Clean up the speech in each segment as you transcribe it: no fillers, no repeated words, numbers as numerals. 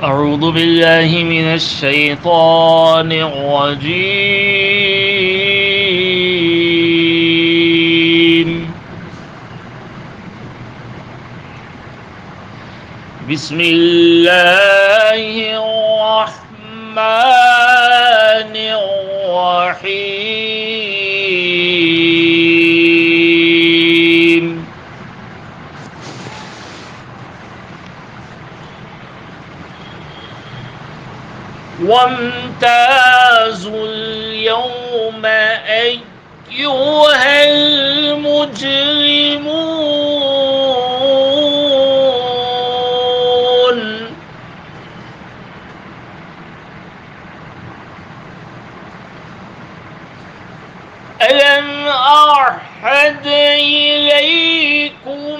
أعوذ بالله من الشيطان الرجيم. بسم الله الرحمن الرحيم. وامتازوا اليوم أيها المجرمون ألم أعهد إليكم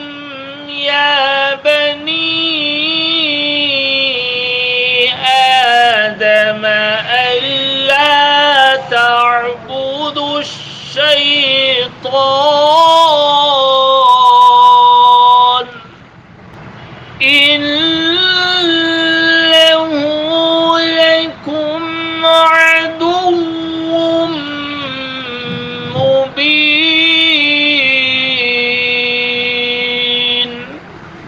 يا بني آدم ألا تعبدوا الشيطان إنه لكم عدو مبين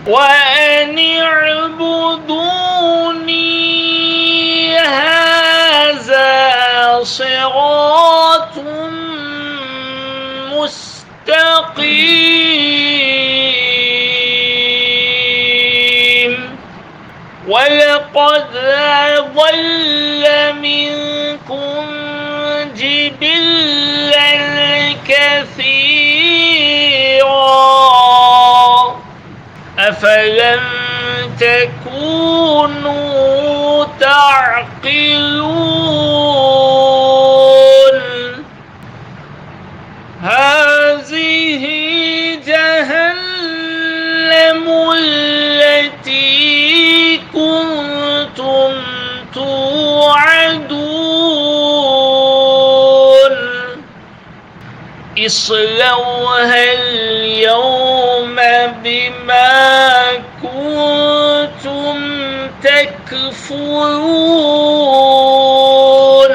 وأن اعبدوني هذا صراط مستقيم ولقد أضل منكم جبلا كثيرا أفلم تكونوا تعقلون هذه جهنم التي كنتم توعدون اصلوها اليوم بما كنتم تكفرون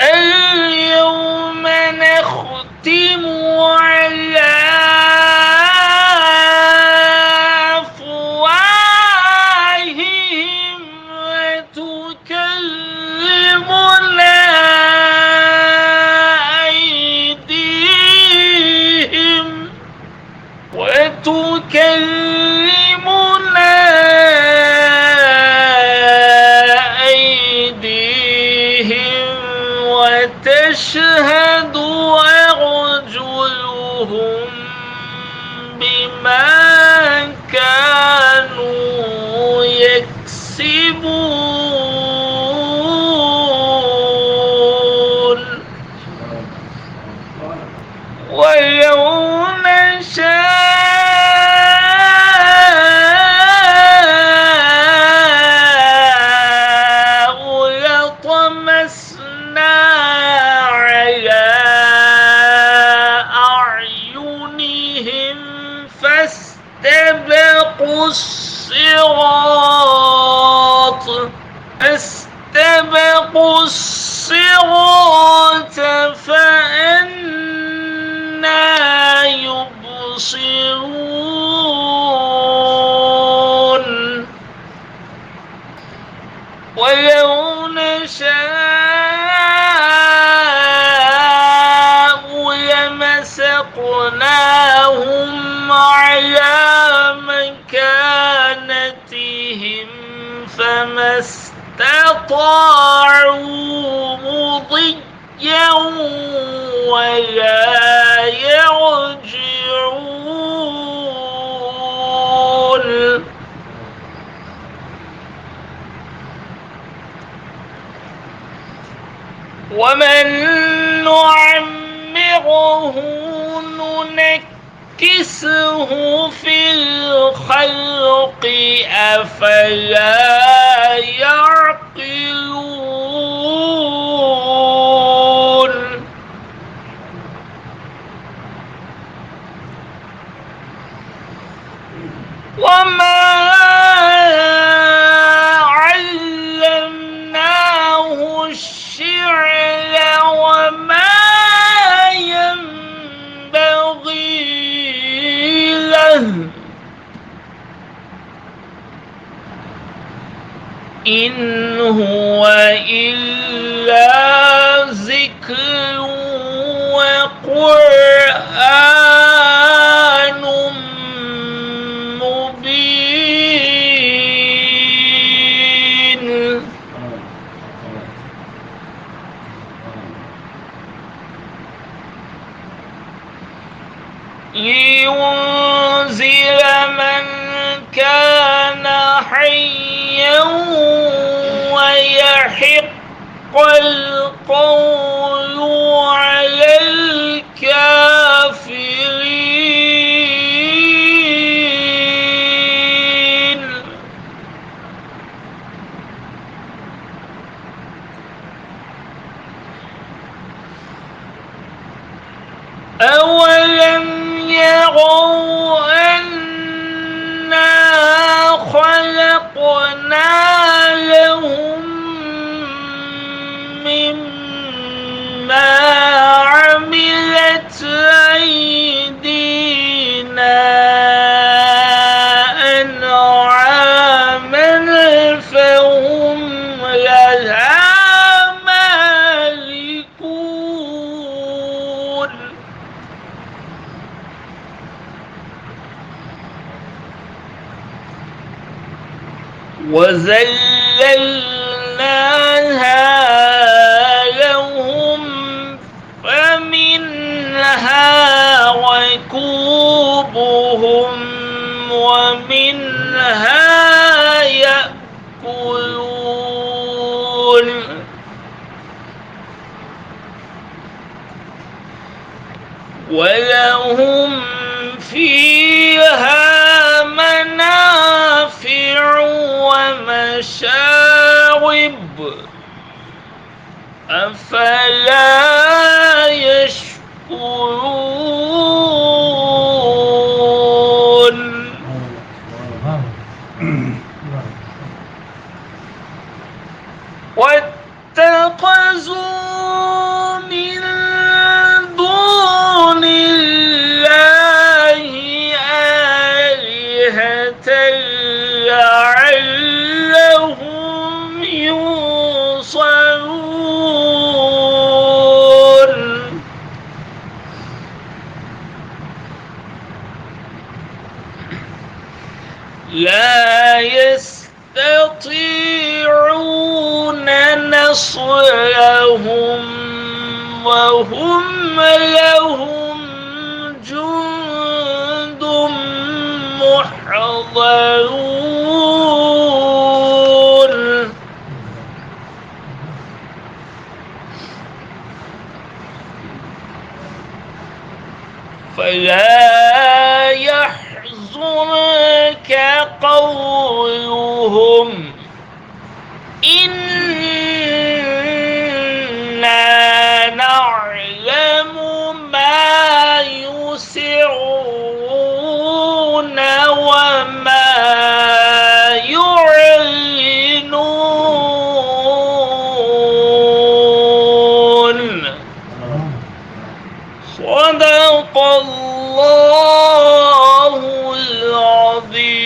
اليوم نختم على أفواههم وتكلمنا أيديهم وتشهد أرجلهم بما كانوا يكسبون ولو نشاء لطمسنا على أعينهم فاستبقوا الصراط فأنى يبصرون ولو نشاء لمسقناهم على مكانتهم فما استطاعوا مضيا ولا يرجعون ومن نعمره ننكسه في الخلق أفلا يعقلون وما إن هو إلا ذكر وقرآن مبين لينذر من كان حيا ويحق القول على الكافرين. أولم يروا أنا خلقنا لهم مما عملت أيدينا أنعاما فهم لها مالكون. وذللناها لهم فمنها ركوبهم ومنها يأكلون ولهم فيها منافع ومشارب أفلا يشكرون. واتخذوا من دون الله آلهة لعلهم ينصرون. لا يستطيعون نصرهم وهم لهم جند محضرون. فلا يحزنك قولهم إنا نعلم ما يسرون وما يعلنون. صدق الله العظيم.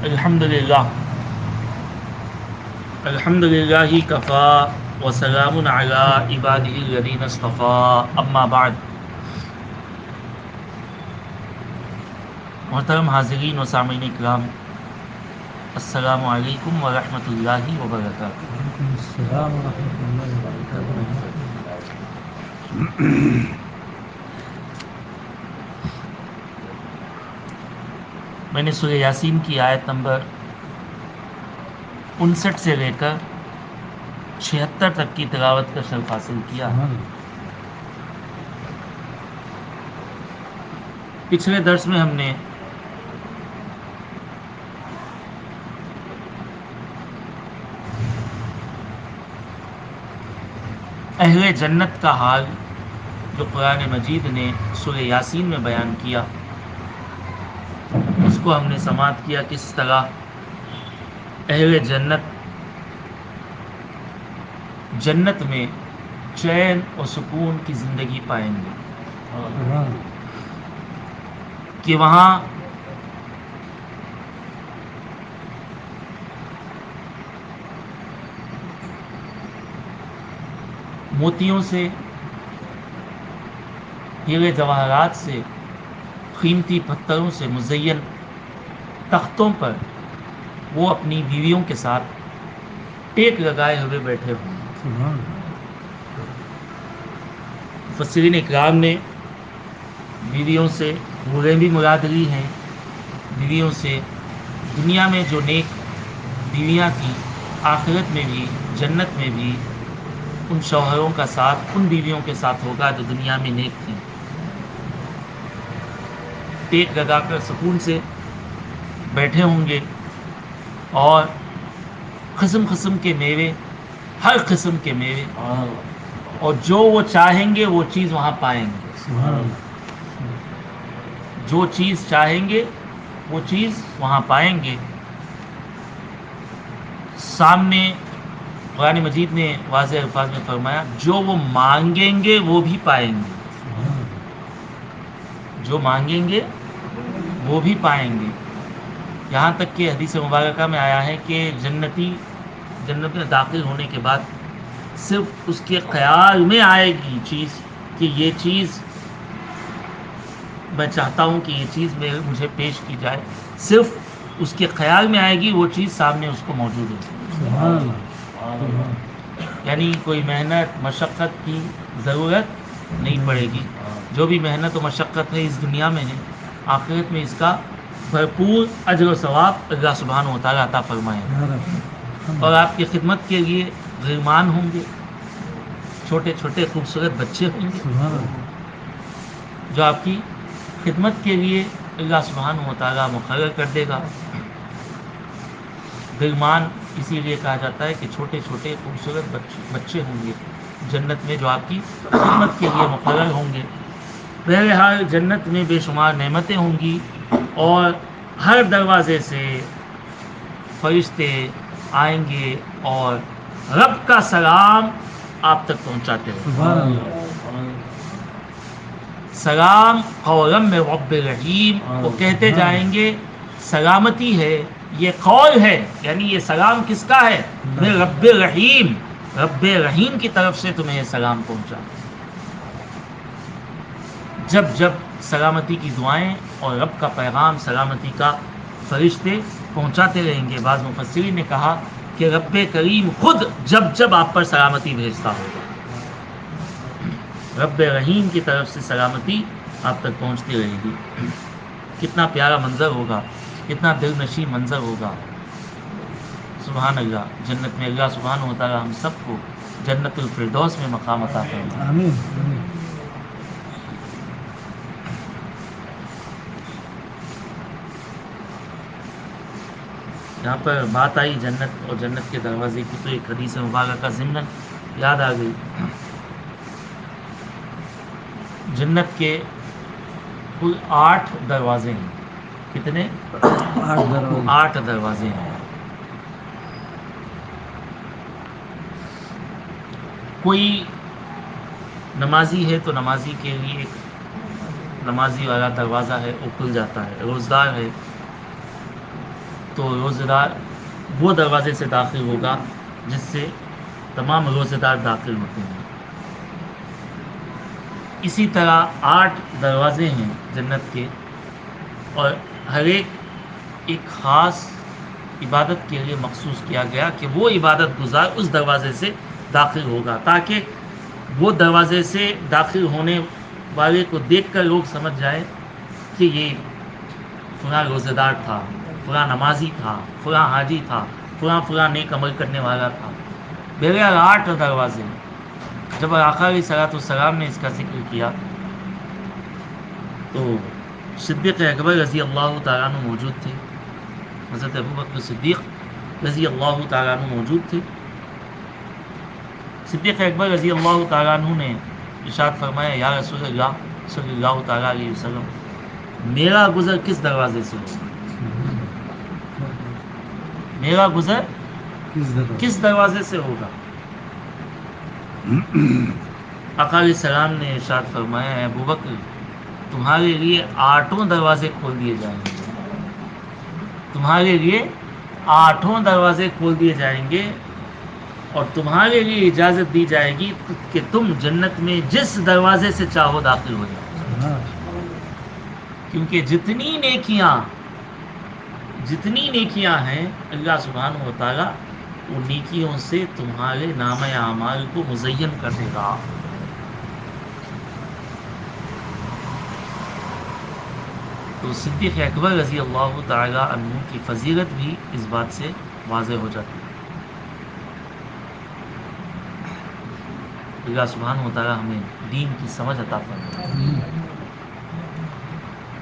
الحمد للہ کفا وسلام علی عبادہ الذین اصطفیٰ اما بعد. محترم حاضرین و سامعین اکرام، السلام علیکم ورحمۃ اللہ وبرکاتہ. السلام ورحمۃ اللہ وبرکاتہ. میں نے سورہ یاسین کی آیت نمبر 59 سے لے کر 76 تک کی تلاوت کا شرف حاصل کیا. پچھلے درس میں ہم نے اہل جنت کا حال جو قرآن مجید نے سورہ یاسین میں بیان کیا، اس کو ہم نے سماعت کیا کس طرح اہل جنت میں چین اور سکون کی زندگی پائیں گے، کہ وہاں موتیوں سے، ہیرے جواہرات سے، قیمتی پتھروں سے مزین تختوں پر وہ اپنی بیویوں کے ساتھ ٹیک لگائے ہوئے بیٹھے ہوئے ہیں۔ سبحان مفسرین اکرام نے بیویوں سے حوریں بھی مراد لی ہیں۔ بیویوں سے دنیا میں جو نیک بیویاں تھیں، آخرت میں بھی، جنت میں بھی ان شوہروں کا ساتھ ان بیویوں کے ساتھ ہوگا جو دنیا میں نیک تھیں۔ ٹیک لگا کر سکون سے بیٹھے ہوں گے، اور قسم قسم کے میوے، ہر قسم کے میوے، اور جو وہ چاہیں گے وہ چیز وہاں پائیں گے۔ سبحان جو چیز چاہیں گے وہ چیز وہاں پائیں گے۔ سامنے قرآن مجید نے واضح الفاظ میں فرمایا، جو وہ مانگیں گے وہ بھی پائیں گے۔ جو مانگیں گے وہ بھی پائیں گے۔ یہاں تک کہ حدیث مبارکہ میں آیا ہے کہ جنتی جنت میں داخل ہونے کے بعد صرف اس کے خیال میں آئے گی چیز کہ یہ چیز میں چاہتا ہوں کہ یہ چیز مجھے پیش کی جائے، صرف اس کے خیال میں آئے گی، وہ چیز سامنے اس کو موجود ہے۔ یعنی کوئی محنت مشقت کی ضرورت نہیں پڑے گی۔ جو بھی محنت و مشقت ہے اس دنیا میں ہے، آخرت میں اس کا بھرپور اجر و ثواب اللہ سبحانہ و تعالیٰ عطا فرمائے، اور آپ کی خدمت کے لیے غلمان ہوں گے، چھوٹے چھوٹے خوبصورت بچے ہوں گے جو آپ کی خدمت کے لیے اللہ سبحانہ و تعالیٰ مقرر کر دے گا۔ غلمان اسی لیے کہا جاتا ہے کہ چھوٹے چھوٹے خوبصورت بچے ہوں گے جنت میں جو آپ کی خدمت کے لیے مقرر ہوں گے۔ بہرحال جنت میں بے شمار نعمتیں ہوں گی، اور ہر دروازے سے فرشتے آئیں گے اور رب کا سلام آپ تک پہنچاتے ہیں۔ سلام قولا من رب رحیم، وہ کہتے جائیں گے سلامتی ہے، یہ قول ہے، یعنی یہ سلام کس کا ہے؟ من رب رحیم، رب رحیم کی طرف سے تمہیں یہ سلام پہنچا۔ جب جب سلامتی کی دعائیں اور رب کا پیغام سلامتی کا فرشتے پہنچاتے رہیں گے۔ بعض مفسرین نے کہا کہ رب کریم خود جب جب آپ پر سلامتی بھیجتا ہوگا، رب رحیم کی طرف سے سلامتی آپ تک پہنچتی رہے گی۔ کتنا پیارا منظر ہوگا، کتنا دل نشین منظر ہوگا۔ سبحان اللہ۔ جنت میں اللہ سبحانہ و تعالیٰ ہم سب کو جنت الفردوس میں مقام عطا فرمائے۔ آمین۔ یہاں پر بات آئی جنت اور جنت کے دروازے کی، تو ایک حدیث مبارکہ ضمن یاد آ گئی۔ جنت کے کل 8 دروازے ہیں۔ کتنے؟ 8 دروازے ہیں۔ کوئی نمازی ہے تو نمازی کے لیے ایک نمازی والا دروازہ ہے، وہ کھل جاتا ہے۔ روزدار ہے تو روزہ دار وہ دروازے سے داخل ہوگا جس سے تمام روزہ دار داخل ہوتے ہیں۔ اسی طرح 8 دروازے ہیں جنت کے، اور ہر ایک خاص عبادت کے لیے مخصوص کیا گیا کہ وہ عبادت گزار اس دروازے سے داخل ہوگا، تاکہ وہ دروازے سے داخل ہونے والے کو دیکھ کر لوگ سمجھ جائیں کہ یہ فلاں روزہ دار تھا، فلاں نمازی تھا، فلاں حاجی تھا، فلاں نیک عمل کرنے والا تھا۔ بہرحال 8 دروازے۔ جب آقا علیہ الصلوۃ والسلام نے اس کا ذکر کیا تو صدیق اکبر رضی اللہ تعالیٰ عنہ موجود تھے، حضرت ابوبکر صدیق رضی اللہ تعالیٰ عنہ موجود تھے۔ صدیق اکبر رضی اللہ تعالیٰ عنہ نے ارشاد فرمایا، یا رسول اللہ صلی اللہ تعالیٰ علیہ وسلم، میرا گزر کس دروازے سے ہوگا؟ میرا گزر کس دروازے سے ہوگا؟ آقا علیہ السلام نے ارشاد فرمایا، اے ابوبکر، تمہارے لیے 8 دروازے کھول دیے جائیں گے، تمہارے لیے 8 دروازے کھول دیے جائیں گے، اور تمہارے لیے اجازت دی جائے گی کہ تم جنت میں جس دروازے سے چاہو داخل ہو جاؤ، کیونکہ جتنی نیکیاں ہیں اللہ سبحانہ و تعالیٰ ان نیکیوں سے تمہارے نام اعمال کو مزین کر دے گا. تو صدیق اکبر رضی اللہ تعالی عنہ کی فضیلت بھی اس بات سے واضح ہو جاتی ہے. اللہ سبحانہ و تعالی ہمیں دین کی سمجھ عطا فرمائے.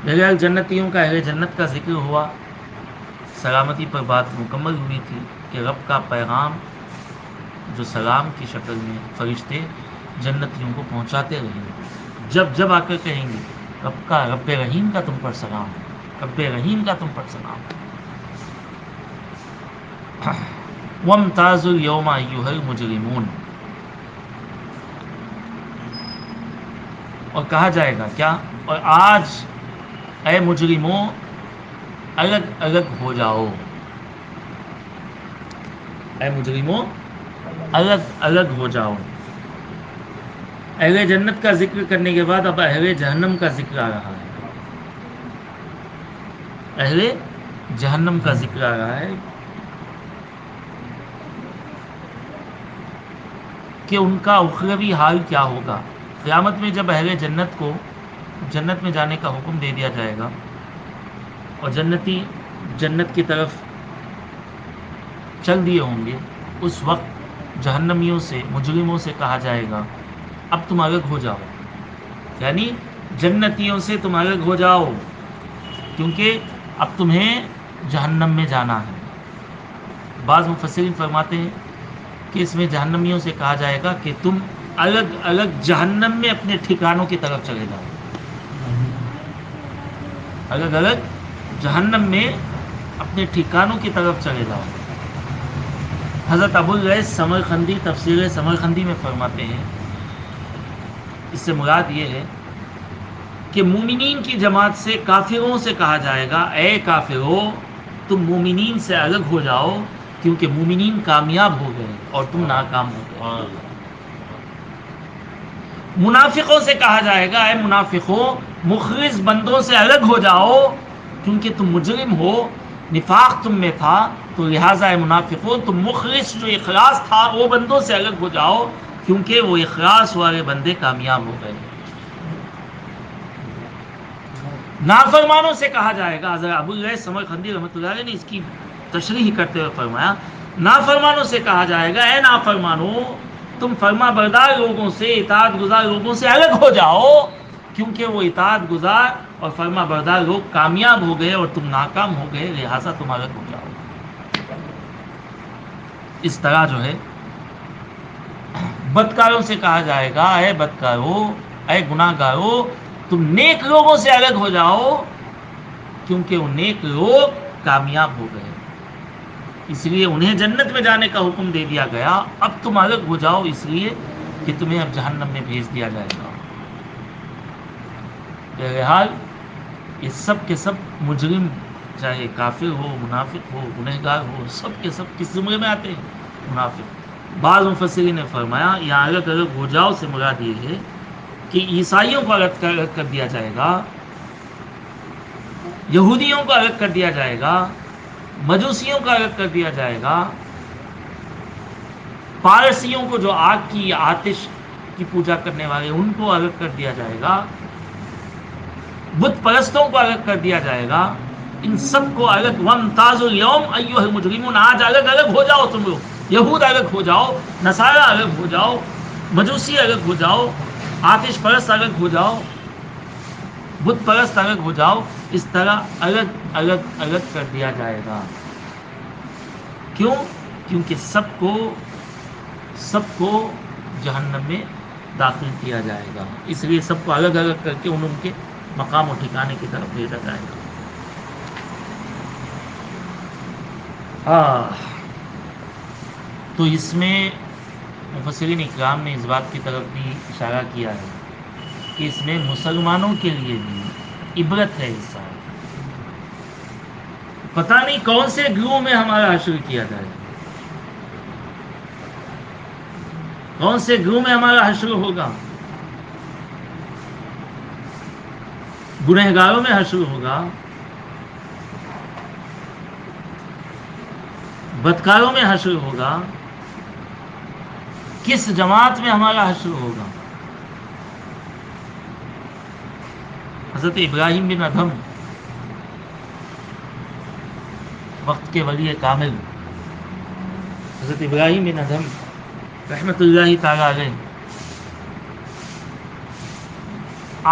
بہرحال جنتیوں کا، اہل جنت کا ذکر ہوا، سلامتی پر بات مکمل ہوئی تھی کہ رب کا پیغام جو سلام کی شکل میں فرشتے جنتیوں کو پہنچاتے رہیں گے. جب آ کر کہیں گے رب رحیم کا تم پر سلام، رب رحیم کا تم پر سلام. وَامْتَازُوا الْيَوْمَ أَيُّهَا الْمُجْرِمُونَ، اور کہا جائے گا کیا؟ اور آج اے مجرموں الگ الگ ہو جاؤ. اے مجرموں الگ الگ ہو جاؤ. اہل جنت کا ذکر کرنے کے بعد اب اہل جہنم کا ذکر آ رہا ہے. اہل جہنم کا ذکر آ رہا ہے کہ ان کا اخروی حال کیا ہوگا. قیامت میں جب اہل جنت کو جنت میں جانے کا حکم دے دیا جائے گا اور جنتی جنت کی طرف چل دیے ہوں گے، اس وقت جہنمیوں سے، مجرموں سے کہا جائے گا اب تم الگ ہو جاؤ. یعنی جنتیوں سے تم الگ ہو جاؤ کیونکہ اب تمہیں جہنم میں جانا ہے. بعض مفسرین فرماتے ہیں کہ اس میں جہنمیوں سے کہا جائے گا کہ تم الگ الگ جہنم میں اپنے ٹھکانوں کی طرف چلے جاؤ. الگ الگ جہنم میں اپنے ٹھکانوں کی طرف چلے جاؤ. حضرت ابواللیث سمرقندی تفسیر سمرقندی میں فرماتے ہیں اس سے مراد یہ ہے کہ مومنین کی جماعت سے کافروں سے کہا جائے گا اے کافروں تم مومنین سے الگ ہو جاؤ کیونکہ مومنین کامیاب ہو گئے اور تم ناکام ہو گئے. منافقوں سے کہا جائے گا اے منافقوں مخلص بندوں سے الگ ہو جاؤ کیونکہ تم مجرم ہو، نفاق تم میں تھا، تو لہٰذا اے منافقوں تم مخلص جو اخلاص تھا وہ بندوں سے الگ ہو جاؤ کیونکہ وہ اخلاص والے بندے کامیاب ہو گئے. نافرمانوں سے کہا جائے گا، حضرت ابواللیث سمرقندی رحمۃ اللہ علیہ نے اس کی تشریح کرتے ہوئے فرمایا نافرمانوں سے کہا جائے گا اے نافرمانوں تم فرما بردار لوگوں سے، اطاعت گزار لوگوں سے الگ ہو جاؤ کیونکہ وہ اطاعت گزار اور فرما بردار لوگ کامیاب ہو گئے اور تم ناکام ہو گئے، لہٰذا تم الگ ہو جاؤ. اس طرح جو ہے بدکاروں سے کہا جائے گا اے بدکارو، اے گناہ گارو تم نیک لوگوں سے الگ ہو جاؤ کیونکہ وہ نیک لوگ کامیاب ہو گئے، اس لیے انہیں جنت میں جانے کا حکم دے دیا گیا. اب تم الگ ہو جاؤ اس لیے کہ تمہیں اب جہنم میں بھیج دیا جائے گا. بہرحال یہ سب کے سب مجرم، چاہے کافر ہو، منافق ہو، گنہگار ہو، سب کے سب کس زمرے میں آتے ہیں؟ منافق. بعض مفسرین نے فرمایا یہاں الگ الگ ہو جاؤ سے مراد یہ ہے کہ عیسائیوں کو الگ کر دیا جائے گا، یہودیوں کو الگ کر دیا جائے گا، مجوسیوں کو الگ کر دیا جائے گا، پارسیوں کو جو آگ کی آتش کی پوجا کرنے والے ان کو الگ کر دیا جائے گا، بت پرستوں کو الگ کر دیا جائے گا. ان سب کو الگ وَامْتَازُوا الْيَوْمَ أَيُّهَا الْمُجْرِمُونَ آج الگ الگ ہو جاؤ تم لوگ. یہود الگ ہو جاؤ، نصارہ الگ ہو جاؤ، مجوسی الگ ہو جاؤ، آتش پرست الگ ہو جاؤ، بت پرست الگ ہو جاؤ. اس طرح الگ الگ الگ کر دیا جائے گا. کیوں؟ کیونکہ سب کو جہنم میں داخل کیا جائے گا، اس لیے سب کو الگ الگ کر کے ان کے مقام و ٹھکانے کی طرف بھیجا جائے گا. تو اس میں مفسرین اکرام نے اس بات کی طرف بھی اشارہ کیا ہے کہ اس میں مسلمانوں کے لیے بھی عبرت ہے. اس سال پتہ نہیں کون سے گروہ میں ہمارا حشر کیا جائے. کون سے گروہ میں ہمارا حشر ہوگا؟ گنہگاروں میں حشر ہوگا، بدکاروں میں حشر ہوگا، کس جماعت میں ہمارا حشر ہوگا؟ حضرت ابراہیم بن ادھم وقت کے ولی کامل، حضرت ابراہیم بن ادھم رحمۃ اللہ تعالی علیہ،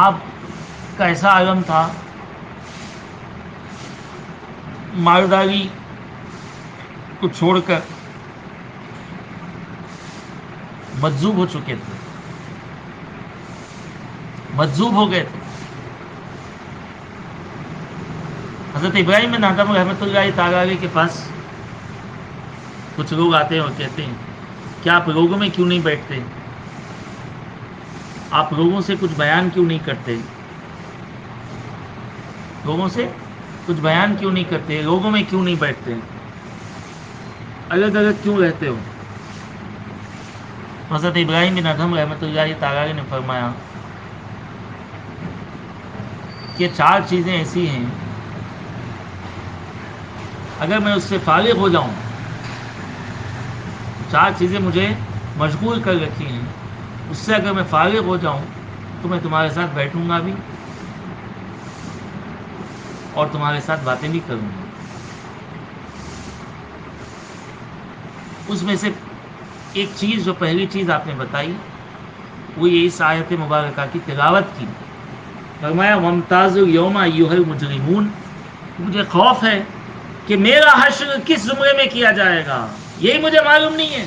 آپ کا ایسا عالم تھا، مالداری کو چھوڑ کر مجذوب ہو چکے تھے، مجذوب ہو گئے تھے۔ حضرت ابراہیم بن ادھم رحمۃ اللہ تعالی علیہ کے پاس کچھ لوگ آتے ہیں اور کہتے ہیں کہ آپ لوگوں میں کیوں نہیں بیٹھتے، آپ لوگوں سے کچھ بیان کیوں نہیں کرتے، لوگوں سے کچھ بیان کیوں نہیں کرتے، لوگوں میں کیوں نہیں بیٹھتے، الگ الگ کیوں رہتے ہو؟ حضرت ابراہیم بن ادھم رحمۃ اللہ تعالی علیہ نے فرمایا کہ 4 چیزیں ایسی ہیں، اگر میں اس سے فارغ ہو جاؤں، 4 چیزیں مجھے مشغول کر رکھی ہیں، اس سے اگر میں فارغ ہو جاؤں تو میں تمہارے ساتھ بیٹھوں گا بھی اور تمہارے ساتھ باتیں بھی کروں گا۔ اس میں سے ایک چیز، جو پہلی چیز آپ نے بتائی، وہ یہ اس آیت مبارکہ کی تلاوت کی۔ فرمایا وَامْتَازُوا الْيَوْمَ أَيُّهَا الْمُجْرِمُونَ، مجھے خوف ہے کہ میرا حشر کس زمرے میں کیا جائے گا، یہی مجھے معلوم نہیں ہے،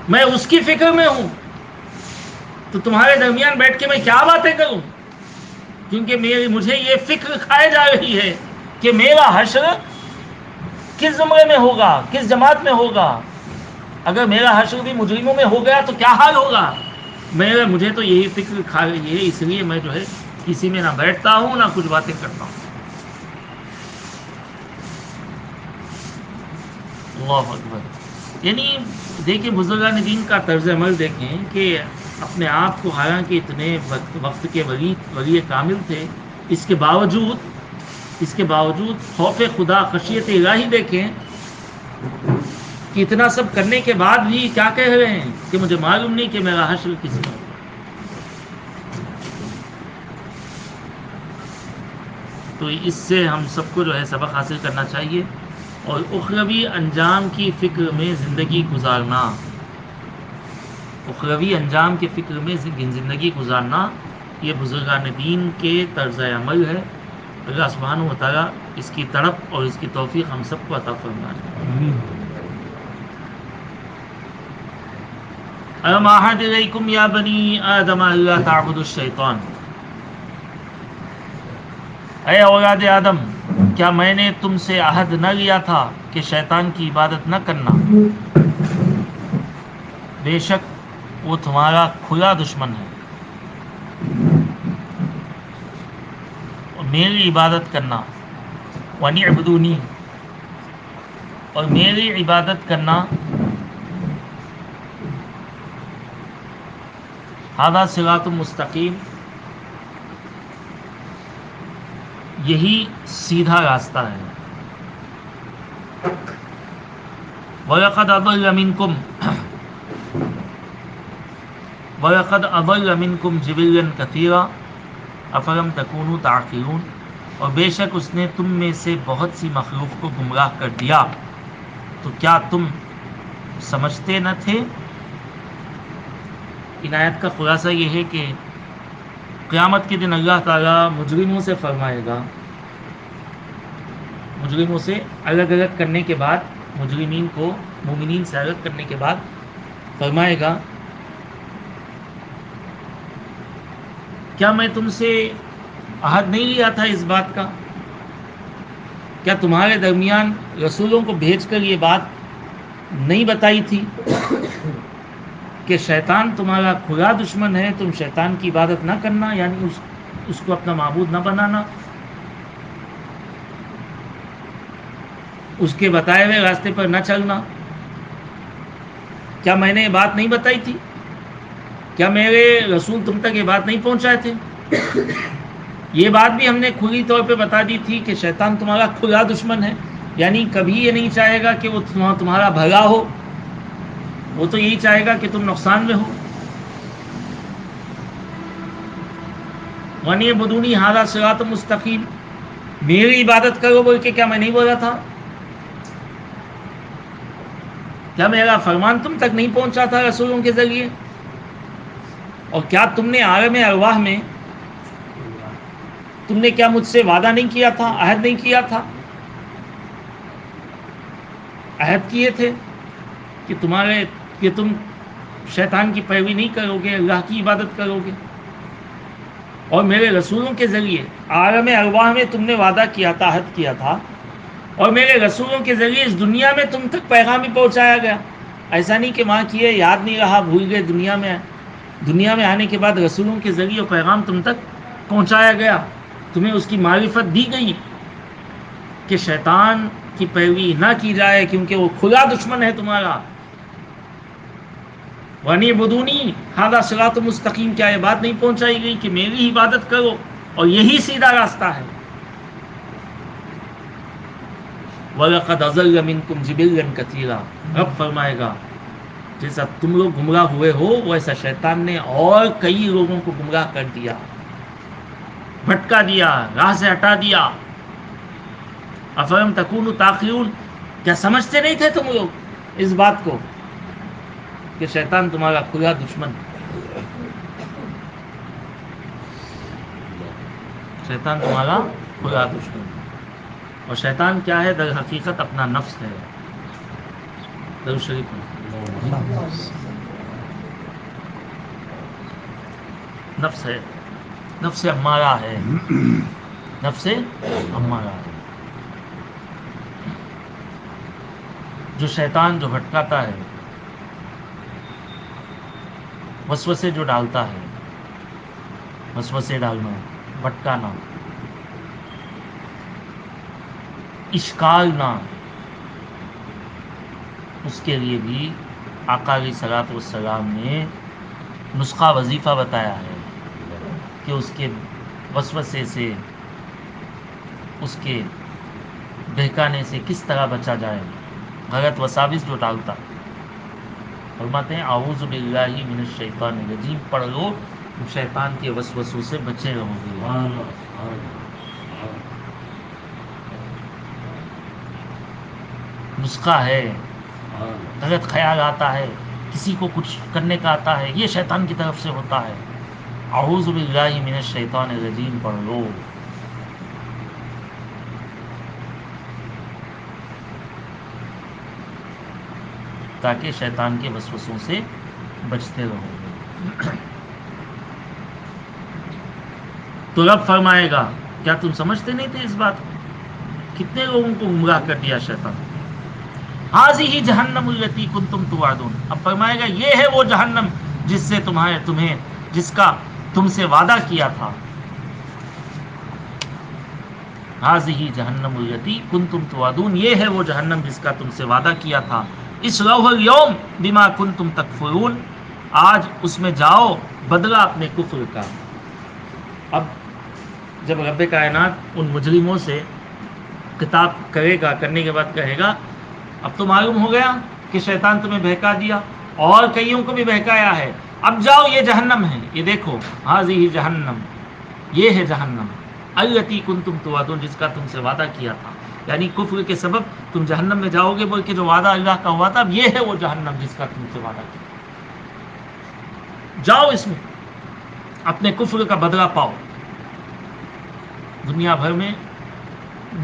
میں اس کی فکر میں ہوں تو تمہارے درمیان بیٹھ کے میں کیا باتیں کروں، کیونکہ مجھے یہ فکر کھائے جا رہی ہے کہ میرا حشر کس زمرے میں ہوگا، کس جماعت میں ہوگا۔ اگر میرا حشر بھی مجرموں میں ہو گیا تو کیا حال ہوگا، مجھے تو یہی فکر کھا رہی ہے، اس لیے میں جو ہے کسی میں نہ بیٹھتا ہوں نہ کچھ باتیں کرتا ہوں۔ اللہ اکبر۔ یعنی دیکھیں بزرگان دین کا طرز عمل دیکھیں کہ اپنے آپ کو حالانکہ اتنے وقت کے ولی کامل تھے، اس کے باوجود خوف خدا، خشیت الہی دیکھیں کہ اتنا سب کرنے کے بعد بھی کیا کہہ رہے ہیں کہ مجھے معلوم نہیں کہ میرا حشر کس میں ہوگا۔ تو اس سے ہم سب کو جو ہے سبق حاصل کرنا چاہیے، اور اخروی انجام کی فکر میں زندگی گزارنا، اخروی انجام کی فکر میں زندگی گزارنا، یہ بزرگان دین کے طرز عمل ہے۔ اللہ سبحانہ و تعالیٰ اس کی تڑپ اور اس کی توفیق ہم سب کو عطا فرمائے۔ أَلَمْ أَعْهَدْ إِلَيْكُمْ يَا بَنِي آدَمَ أَلَّا تَعْبُدُوا الشَّيْطَانَ، اے اولاد آدم، کیا میں نے تم سے عہد نہ لیا تھا کہ شیطان کی عبادت نہ کرنا؟ بے شک وہ تمہارا کھلا دشمن ہے، اور میری عبادت کرنا، وَأَنِ اعْبُدُونِي، اور میری عبادت کرنا، ھذا صراط مستقیم، یہی سیدھا راستہ ہے۔ وَلَقَدْ أَضَلَّ مِنْكُمْ جِبِلًّا كَثِيرًا أَفَلَمْ تَكُونُوا تَعْقِلُونَ، اور بے شک اس نے تم میں سے بہت سی مخلوق کو گمراہ کر دیا، تو کیا تم سمجھتے نہ تھے؟ ان آیت کا خلاصہ یہ ہے کہ قیامت کے دن اللہ تعالیٰ مجرموں سے فرمائے گا، مجرموں سے الگ الگ کرنے کے بعد، مجرمین کو مومنین سے الگ کرنے کے بعد فرمائے گا کیا میں تم سے عہد نہیں لیا تھا اس بات کا؟ کیا تمہارے درمیان رسولوں کو بھیج کر یہ بات نہیں بتائی تھی کہ شیطان تمہارا کھلا دشمن ہے، تم شیطان کی عبادت نہ کرنا، یعنی اس کو اپنا معبود نہ بنانا، اس کے بتائے ہوئے راستے پر نہ چلنا؟ کیا میں نے یہ بات نہیں بتائی تھی؟ کیا میرے رسول تم تک یہ بات نہیں پہنچائے تھے؟ یہ بات بھی ہم نے کھلی طور پہ بتا دی تھی کہ شیطان تمہارا کھلا دشمن ہے، یعنی کبھی یہ نہیں چاہے گا کہ وہ تمہارا بھلا ہو، وہ تو یہی چاہے گا کہ تم نقصان میں ہو۔ وَنِعْ بُدُونِی ھَذَا صِرَاطٌ مُسْتَقِیمٌ، میری عبادت کرو بول کے کیا میں نہیں بولا تھا؟ کیا میرا فرمان تم تک نہیں پہنچا تھا رسولوں کے ذریعے؟ اور کیا تم نے عالم ارواح میں تم نے کیا مجھ سے وعدہ نہیں کیا تھا، عہد نہیں کیا تھا؟ عہد کیے تھے کہ تم شیطان کی پیروی نہیں کرو گے، اللہ کی عبادت کرو گے، اور میرے رسولوں کے ذریعے عالم ارواح میں تم نے وعدہ کیا تھا، عہد کیا تھا، اور میرے رسولوں کے ذریعے اس دنیا میں تم تک پیغام بھی پہنچایا گیا۔ ایسا نہیں کہ وہاں کیے یاد نہیں رہا، بھول گئے، دنیا میں آنے کے بعد رسولوں کے ذریعے پیغام تم تک پہنچایا گیا، تمہیں اس کی معرفت دی گئی کہ شیطان کی پیروی نہ کی جائے کیونکہ وہ کھلا دشمن ہے تمہارا۔ وَنِعْ بُدُونِی ھَذَا صِرَاطٌ مُسْتَقِیمٌ، کیا یہ بات نہیں پہنچائی گئی کہ میری ہی عبادت کرو اور یہی سیدھا راستہ ہے؟ وَلَقَدْ أَضَلَّ مِنْکُمْ جِبِلًّا کَثِیرًا، رب فرمائے گا جیسا تم لوگ گمراہ ہوئے ہو ویسا شیطان نے اور کئی لوگوں کو گمراہ کر دیا، بھٹکا دیا، راہ سے ہٹا دیا۔ افلم تکونوا تعقلون، کیا سمجھتے نہیں تھے تم لوگ اس بات کو کہ شیطان تمہارا کھلا دشمن، شیطان تمہارا کھلا دشمن، اور شیطان کیا ہے؟ در حقیقت اپنا نفس ہے۔ درود شریف نفس ہے، نفس امارہ ہے، نفس امارہ ہے، جو شیطان جو بھٹکاتا ہے، وسوسے جو ڈالتا ہے، وسوسے ڈالنا، بھٹکانا، اشکال نہ، اس کے لیے بھی آقا علیہ الصلوۃ والسلام نے نسخہ وظیفہ بتایا ہے کہ اس کے وسوسے سے، اس کے بہکانے سے کس طرح بچا جائے۔ غلط وساوس جو ڈالتا، فرماتے ہیں اعوذ باللہ من الشیطان الرجیم پڑھ لو، شیطان کے وسوسوں سے بچے رہو گے۔ نسخہ ہے، غلط خیال آتا ہے، کسی کو کچھ کرنے کا آتا ہے، یہ شیطان کی طرف سے ہوتا ہے، اعوذ باللہ من الشیطان الرجیم پڑھ لو۔ تاکہ شیطان کے وسوسوں سے بچتے رہو۔ تو رب فرمائے گا کیا تم سمجھتے نہیں تھے اس بات کو؟ کتنے لوگوں کو گمراہ کر دیا شیطان۔ ھذہ جہنم التی کنتم توعدون، اب فرمائے گا یہ ہے وہ جہنم جس سے جس کا تم سے وعدہ کیا تھا۔ ھذہ جہنم التی کنتم توعدون، یہ ہے وہ جہنم جس کا تم سے وعدہ کیا تھا۔ اصلوہ اليوم بما کنتم تکفرون، آج اس میں جاؤ بدلہ اپنے کفر کا۔ اب جب رب کائنات ان مجرموں سے خطاب کرے گا، کرنے کے بعد کہے گا اب تو معلوم ہو گیا کہ شیطان تمہیں بہکا دیا اور کئیوں کو بھی بہکایا ہے، اب جاؤ یہ جہنم ہے، یہ دیکھو ھذہ جہنم، یہ ہے جہنم التی کنتم توعدون، جس کا تم سے وعدہ کیا تھا، یعنی کفر کے سبب تم جہنم میں جاؤ گے بول کے جو وعدہ اللہ کا ہوا تھا، اب یہ ہے وہ جہنم جس کا تم سے وعدہ کیا، جاؤ اس میں اپنے کفر کا بدلہ پاؤ۔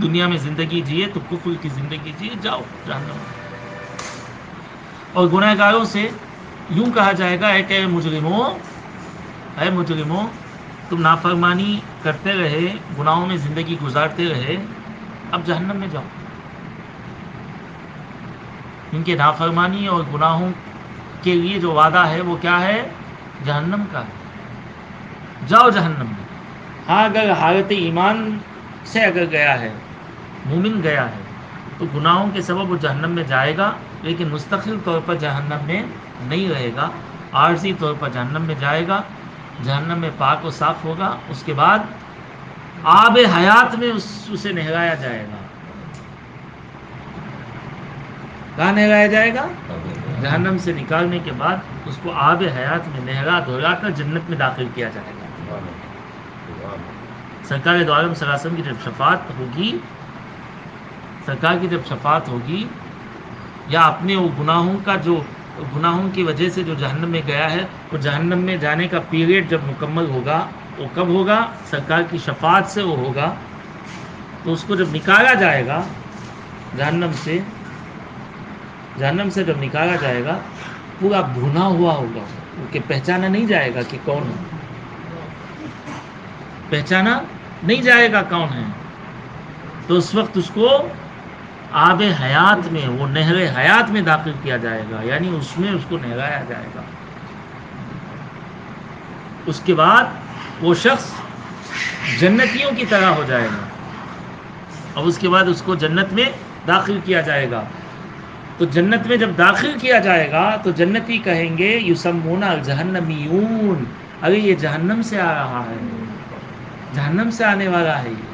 دنیا میں زندگی جیے تو کفر کی زندگی جیے، جاؤ جہنم میں۔ اور گناہ گاروں سے یوں کہا جائے گا اے مجرموں تم نافرمانی کرتے رہے، گناہوں میں زندگی گزارتے رہے، اب جہنم میں جاؤ، کیونکہ نافرمانی اور گناہوں کے لیے جو وعدہ ہے وہ کیا ہے؟ جہنم کا ہے، جاؤ جہنم میں۔ ہاں اگر حالت ایمان سے اگر گیا ہے، مومن گیا ہے، تو گناہوں کے سبب وہ جہنم میں جائے گا، لیکن مستقل طور پر جہنم میں نہیں رہے گا، عارضی طور پر جہنم میں جائے گا، جہنم میں پاک و صاف ہوگا، اس کے بعد آب حیات میں اسے نہلایا جائے گا. کہاں نہلایا جائے گا؟ جہنم سے نکالنے کے بعد اس کو آب حیات میں نہلا دھلا کر جنت میں داخل کیا جائے گا. سرکار دو عالم صلی اللہ علیہ وسلم کی جب شفاعت ہوگی، سرکار کی جب شفاعت ہوگی، یا اپنے وہ گناہوں کی وجہ سے جو جہنم میں گیا ہے، وہ جہنم میں جانے کا پیریڈ جب مکمل ہوگا، وہ کب ہوگا؟ سرکار کی شفاعت سے وہ ہوگا. تو اس کو جب نکالا جائے گا جہنم سے جب نکالا جائے گا، پورا بھونا ہوا ہوگا کہ پہچانا نہیں جائے گا کہ کون ہے، پہچانا نہیں جائے گا کون ہے. تو اس وقت اس کو آب حیات میں، وہ نہر حیات میں داخل کیا جائے گا، یعنی اس میں اس کو نہلایا جائے گا. اس کے بعد وہ شخص جنتیوں کی طرح ہو جائے گا، اور اس کے بعد اس کو جنت میں داخل کیا جائے گا. تو جنت میں جب داخل کیا جائے گا تو جنتی کہیں گے یسمون الجہنمیون، ارے یہ جہنم سے آ رہا ہے، جہنم سے آنے والا ہے. یہ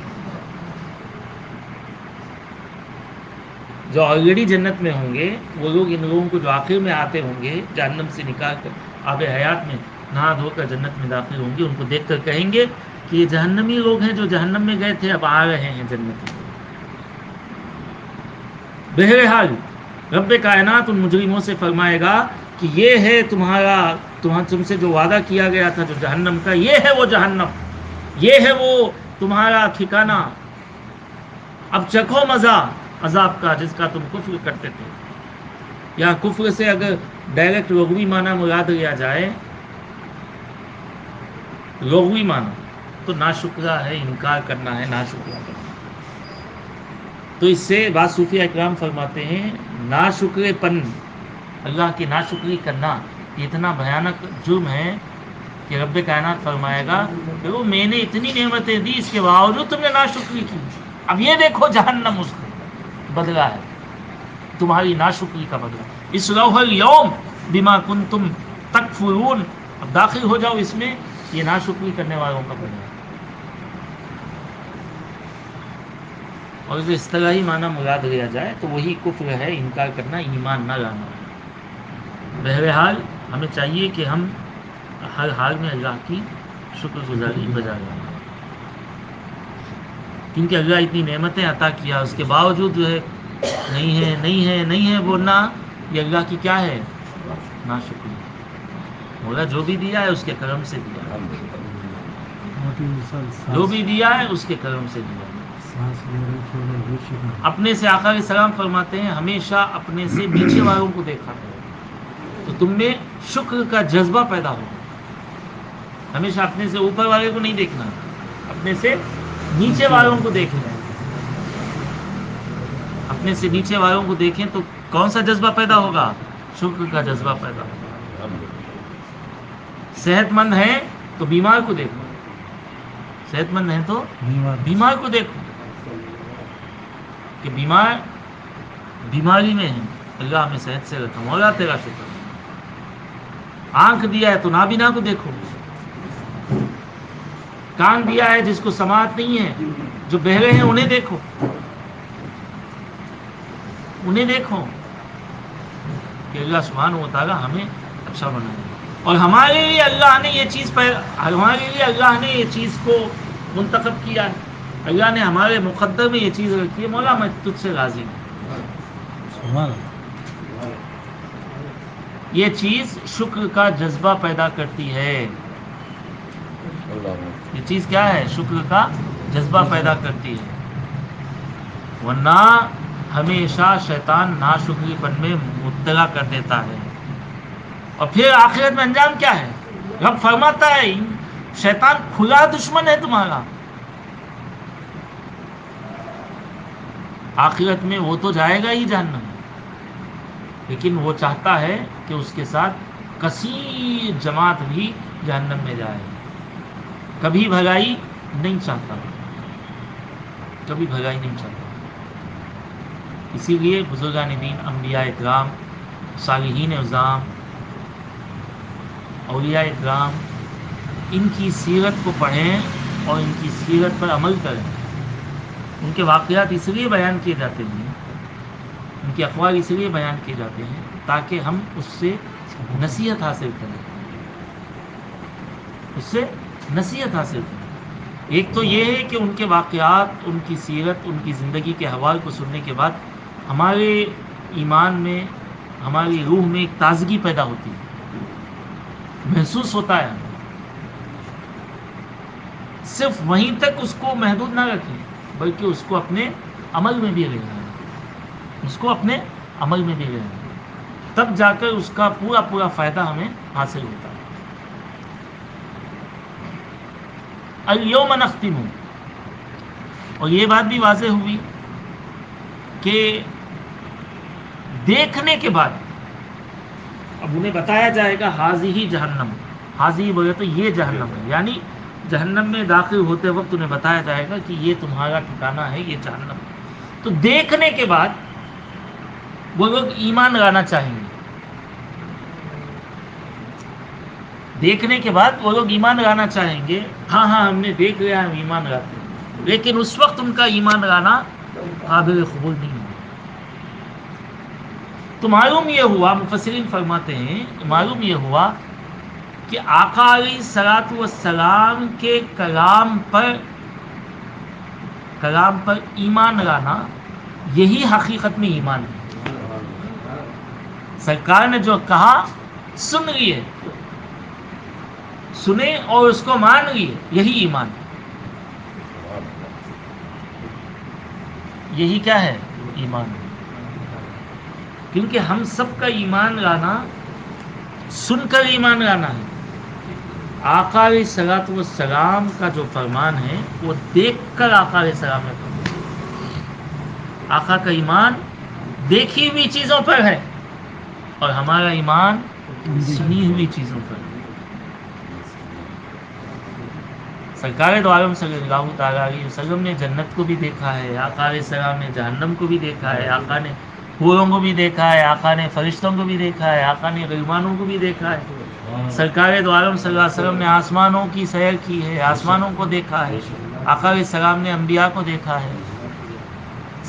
جو آلریڈی جنت میں ہوں گے وہ لوگ ان لوگوں کو جو آخر میں آتے ہوں گے جہنم سے نکال کر آب حیات میں نہا دھو کر جنت میں داخل ہوں گے، ان کو دیکھ کر کہیں گے کہ یہ جہنمی لوگ ہیں جو جہنم میں گئے تھے، اب آ رہے ہیں جنت میں. بہرحال رب کائنات ان مجرموں سے فرمائے گا کہ یہ ہے تم سے جو وعدہ کیا گیا تھا جو جہنم کا، یہ ہے وہ جہنم، یہ ہے وہ تمہارا ٹھکانہ، اب چکھو مزہ عذاب کا جس کا تم کفر کرتے تھے. یا کفر سے اگر ڈائریکٹ لغوی معنی مراد لیا جائے، لغوی معنی تو ناشکرہ ہے، انکار کرنا ہے، ناشکرہ کرنا. تو اس سے بعض صوفیہ اکرام فرماتے ہیں ناشکر پن، اللہ کی ناشکری کرنا یہ اتنا بھیانک جرم ہے کہ رب کائنات فرمائے گا کہ وہ میں نے اتنی نعمتیں دی، اس کے باوجود تم نے ناشکری کی، اب یہ دیکھو جہنم اس کا بدلہ ہے، تمہاری ناشکری کا بدلہ. اصلوها اليوم بما کنتم تکفرون، اب داخل ہو جاؤ اس میں، یہ ناشکری کرنے والوں کا بدلہ. اور اگر اس طرح ہی معنی مراد لیا جائے تو وہی کفر ہے، انکار کرنا، ایمان نہ لانا. بہرحال ہمیں چاہیے کہ ہم ہر حال میں اللہ کی شکر گزاری بجا لائیں، کیونکہ اللہ اتنی نعمتیں عطا کیا، اس کے باوجود جو ہے نہیں ہے بولنا، یہ اللہ کی کیا ہے؟ ناشکری. مولا جو بھی دیا ہے اس کے کرم سے دیا، جو بھی دیا ہے اس کے کرم سے دیا. اپنے سے آقا علیہ السلام فرماتے ہیں ہمیشہ اپنے سے نیچے والوں کو دیکھا کرو تو تم میں شکر کا جذبہ پیدا ہوگا. ہمیشہ اپنے سے اوپر والے کو نہیں دیکھنا، اپنے سے نیچے والوں کو دیکھنا. اپنے سے نیچے والوں کو دیکھیں تو کون سا جذبہ پیدا ہوگا؟ شکر کا جذبہ پیدا ہوگا. صحت مند ہے تو بیمار کو دیکھو، صحت مند ہے تو بیمار کو دیکھو کہ بیمار بیماری میں ہے، اللہ ہمیں صحت سے رکھا، مولا تیرا شکر. آنکھ دیا ہے تو نابینا کو دیکھو، کان دیا ہے جس کو سماعت نہیں ہے، جو بہرے ہیں انہیں دیکھو، انہیں دیکھو کہ اللہ سبحانہ و تعالی ہمیں اچھا بنائے. اور ہمارے لیے اللہ نے یہ چیز کو منتخب کیا ہے، اللہ نے ہمارے مقدر میں یہ چیز رکھی ہے، مولا میں تجھ سے راضی ہوں. یہ چیز شکر کا جذبہ پیدا کرتی ہے. یہ چیز کیا ہے؟ شکر کا جذبہ پیدا کرتی ہے. ورنہ ہمیشہ شیطان ناشکری پن میں مبتلا کر دیتا ہے. اور پھر آخرت میں انجام کیا ہے؟ رب فرماتا ہے شیطان کھلا دشمن ہے تمہارا. آخرت میں وہ تو جائے گا ہی جہنم، لیکن وہ چاہتا ہے کہ اس کے ساتھ کثیر جماعت بھی جہنم میں جائے. کبھی بھلائی نہیں چاہتا، کبھی بھلائی نہیں چاہتا. اسی لیے بزرگان دین، انبیاء اکرام، صالحین اعظام، اولیاء اکرام، ان کی سیرت کو پڑھیں اور ان کی سیرت پر عمل کریں. ان کے واقعات اس لیے بیان کیے جاتے ہیں، ان کے اقوال اس لیے بیان کیے جاتے ہیں تاکہ ہم اس سے نصیحت حاصل کریں، اس سے نصیحت حاصل کریں. ایک تو یہ ہے کہ ان کے واقعات، ان کی سیرت، ان کی زندگی کے حوال کو سننے کے بعد ہمارے ایمان میں، ہماری روح میں ایک تازگی پیدا ہوتی ہے، محسوس ہوتا ہے. صرف وہیں تک اس کو محدود نہ رکھیں بلکہ اس کو اپنے عمل میں بھی لے جائیں، اس کو اپنے عمل میں بھی لے جائیں، تب جا کر اس کا پورا پورا فائدہ ہمیں حاصل ہوتا ہے. الیوم نختم، اور یہ بات بھی واضح ہوئی کہ دیکھنے کے بعد اب انہیں بتایا جائے گا حاضی جہنم، حاضی بولے تو یہ جہنم ہے، یعنی جہنم میں داخل ہوتے وقت انہیں بتایا جائے گا کہ یہ تمہارا ٹھکانہ ہے، یہ جہنم ہے. تو دیکھنے کے بعد وہ لوگ ایمان لانا چاہیں گے، دیکھنے کے بعد وہ لوگ ایمان لانا چاہیں گے. ہاں ہم نے دیکھ لیا، ہم ایمان لاتے ہیں، لیکن اس وقت ان کا ایمان لانا قابل قبول نہیں ہوا. تو معلوم یہ ہوا، مفسرین فرماتے ہیں معلوم یہ ہوا کہ آقا علیہ الصلوۃ والسلام کے کلام پر ایمان لانا یہی حقیقت میں ایمان ہے. سرکار نے جو کہا سن لیے، سنے اور اس کو مان لیے، یہی ایمان ہے. یہی کیا ہے؟ ایمان ہے. کیونکہ ہم سب کا ایمان لانا سن کر ایمان لانا ہے. آقا علیہ الصلوۃ والسلام کا جو فرمان ہے وہ دیکھ کر آقا علیہ السلام نے فرمایا. آقا کا ایمان دیکھی ہوئی چیزوں پر ہے اور ہمارا ایمان سنی ہوئی چیزوں پر ہے. سرکار دو عالم صلی اللہ تعالیٰ علیہ وسلم نے جنت کو بھی دیکھا ہے، آقا علیہ السلام نے جہنم کو بھی دیکھا ہے، آقا نے حوروں کو بھی دیکھا ہے، آقا نے فرشتوں کو بھی دیکھا ہے، آقا نے غلمانوں کو بھی دیکھا ہے. سرکار دو عالم صلی اللہ علیہ وسلم نے آسمانوں کی سیر کی ہے، آسمانوں کو دیکھا ہے. آقا علیہ السلام نے انبیاء کو دیکھا ہے.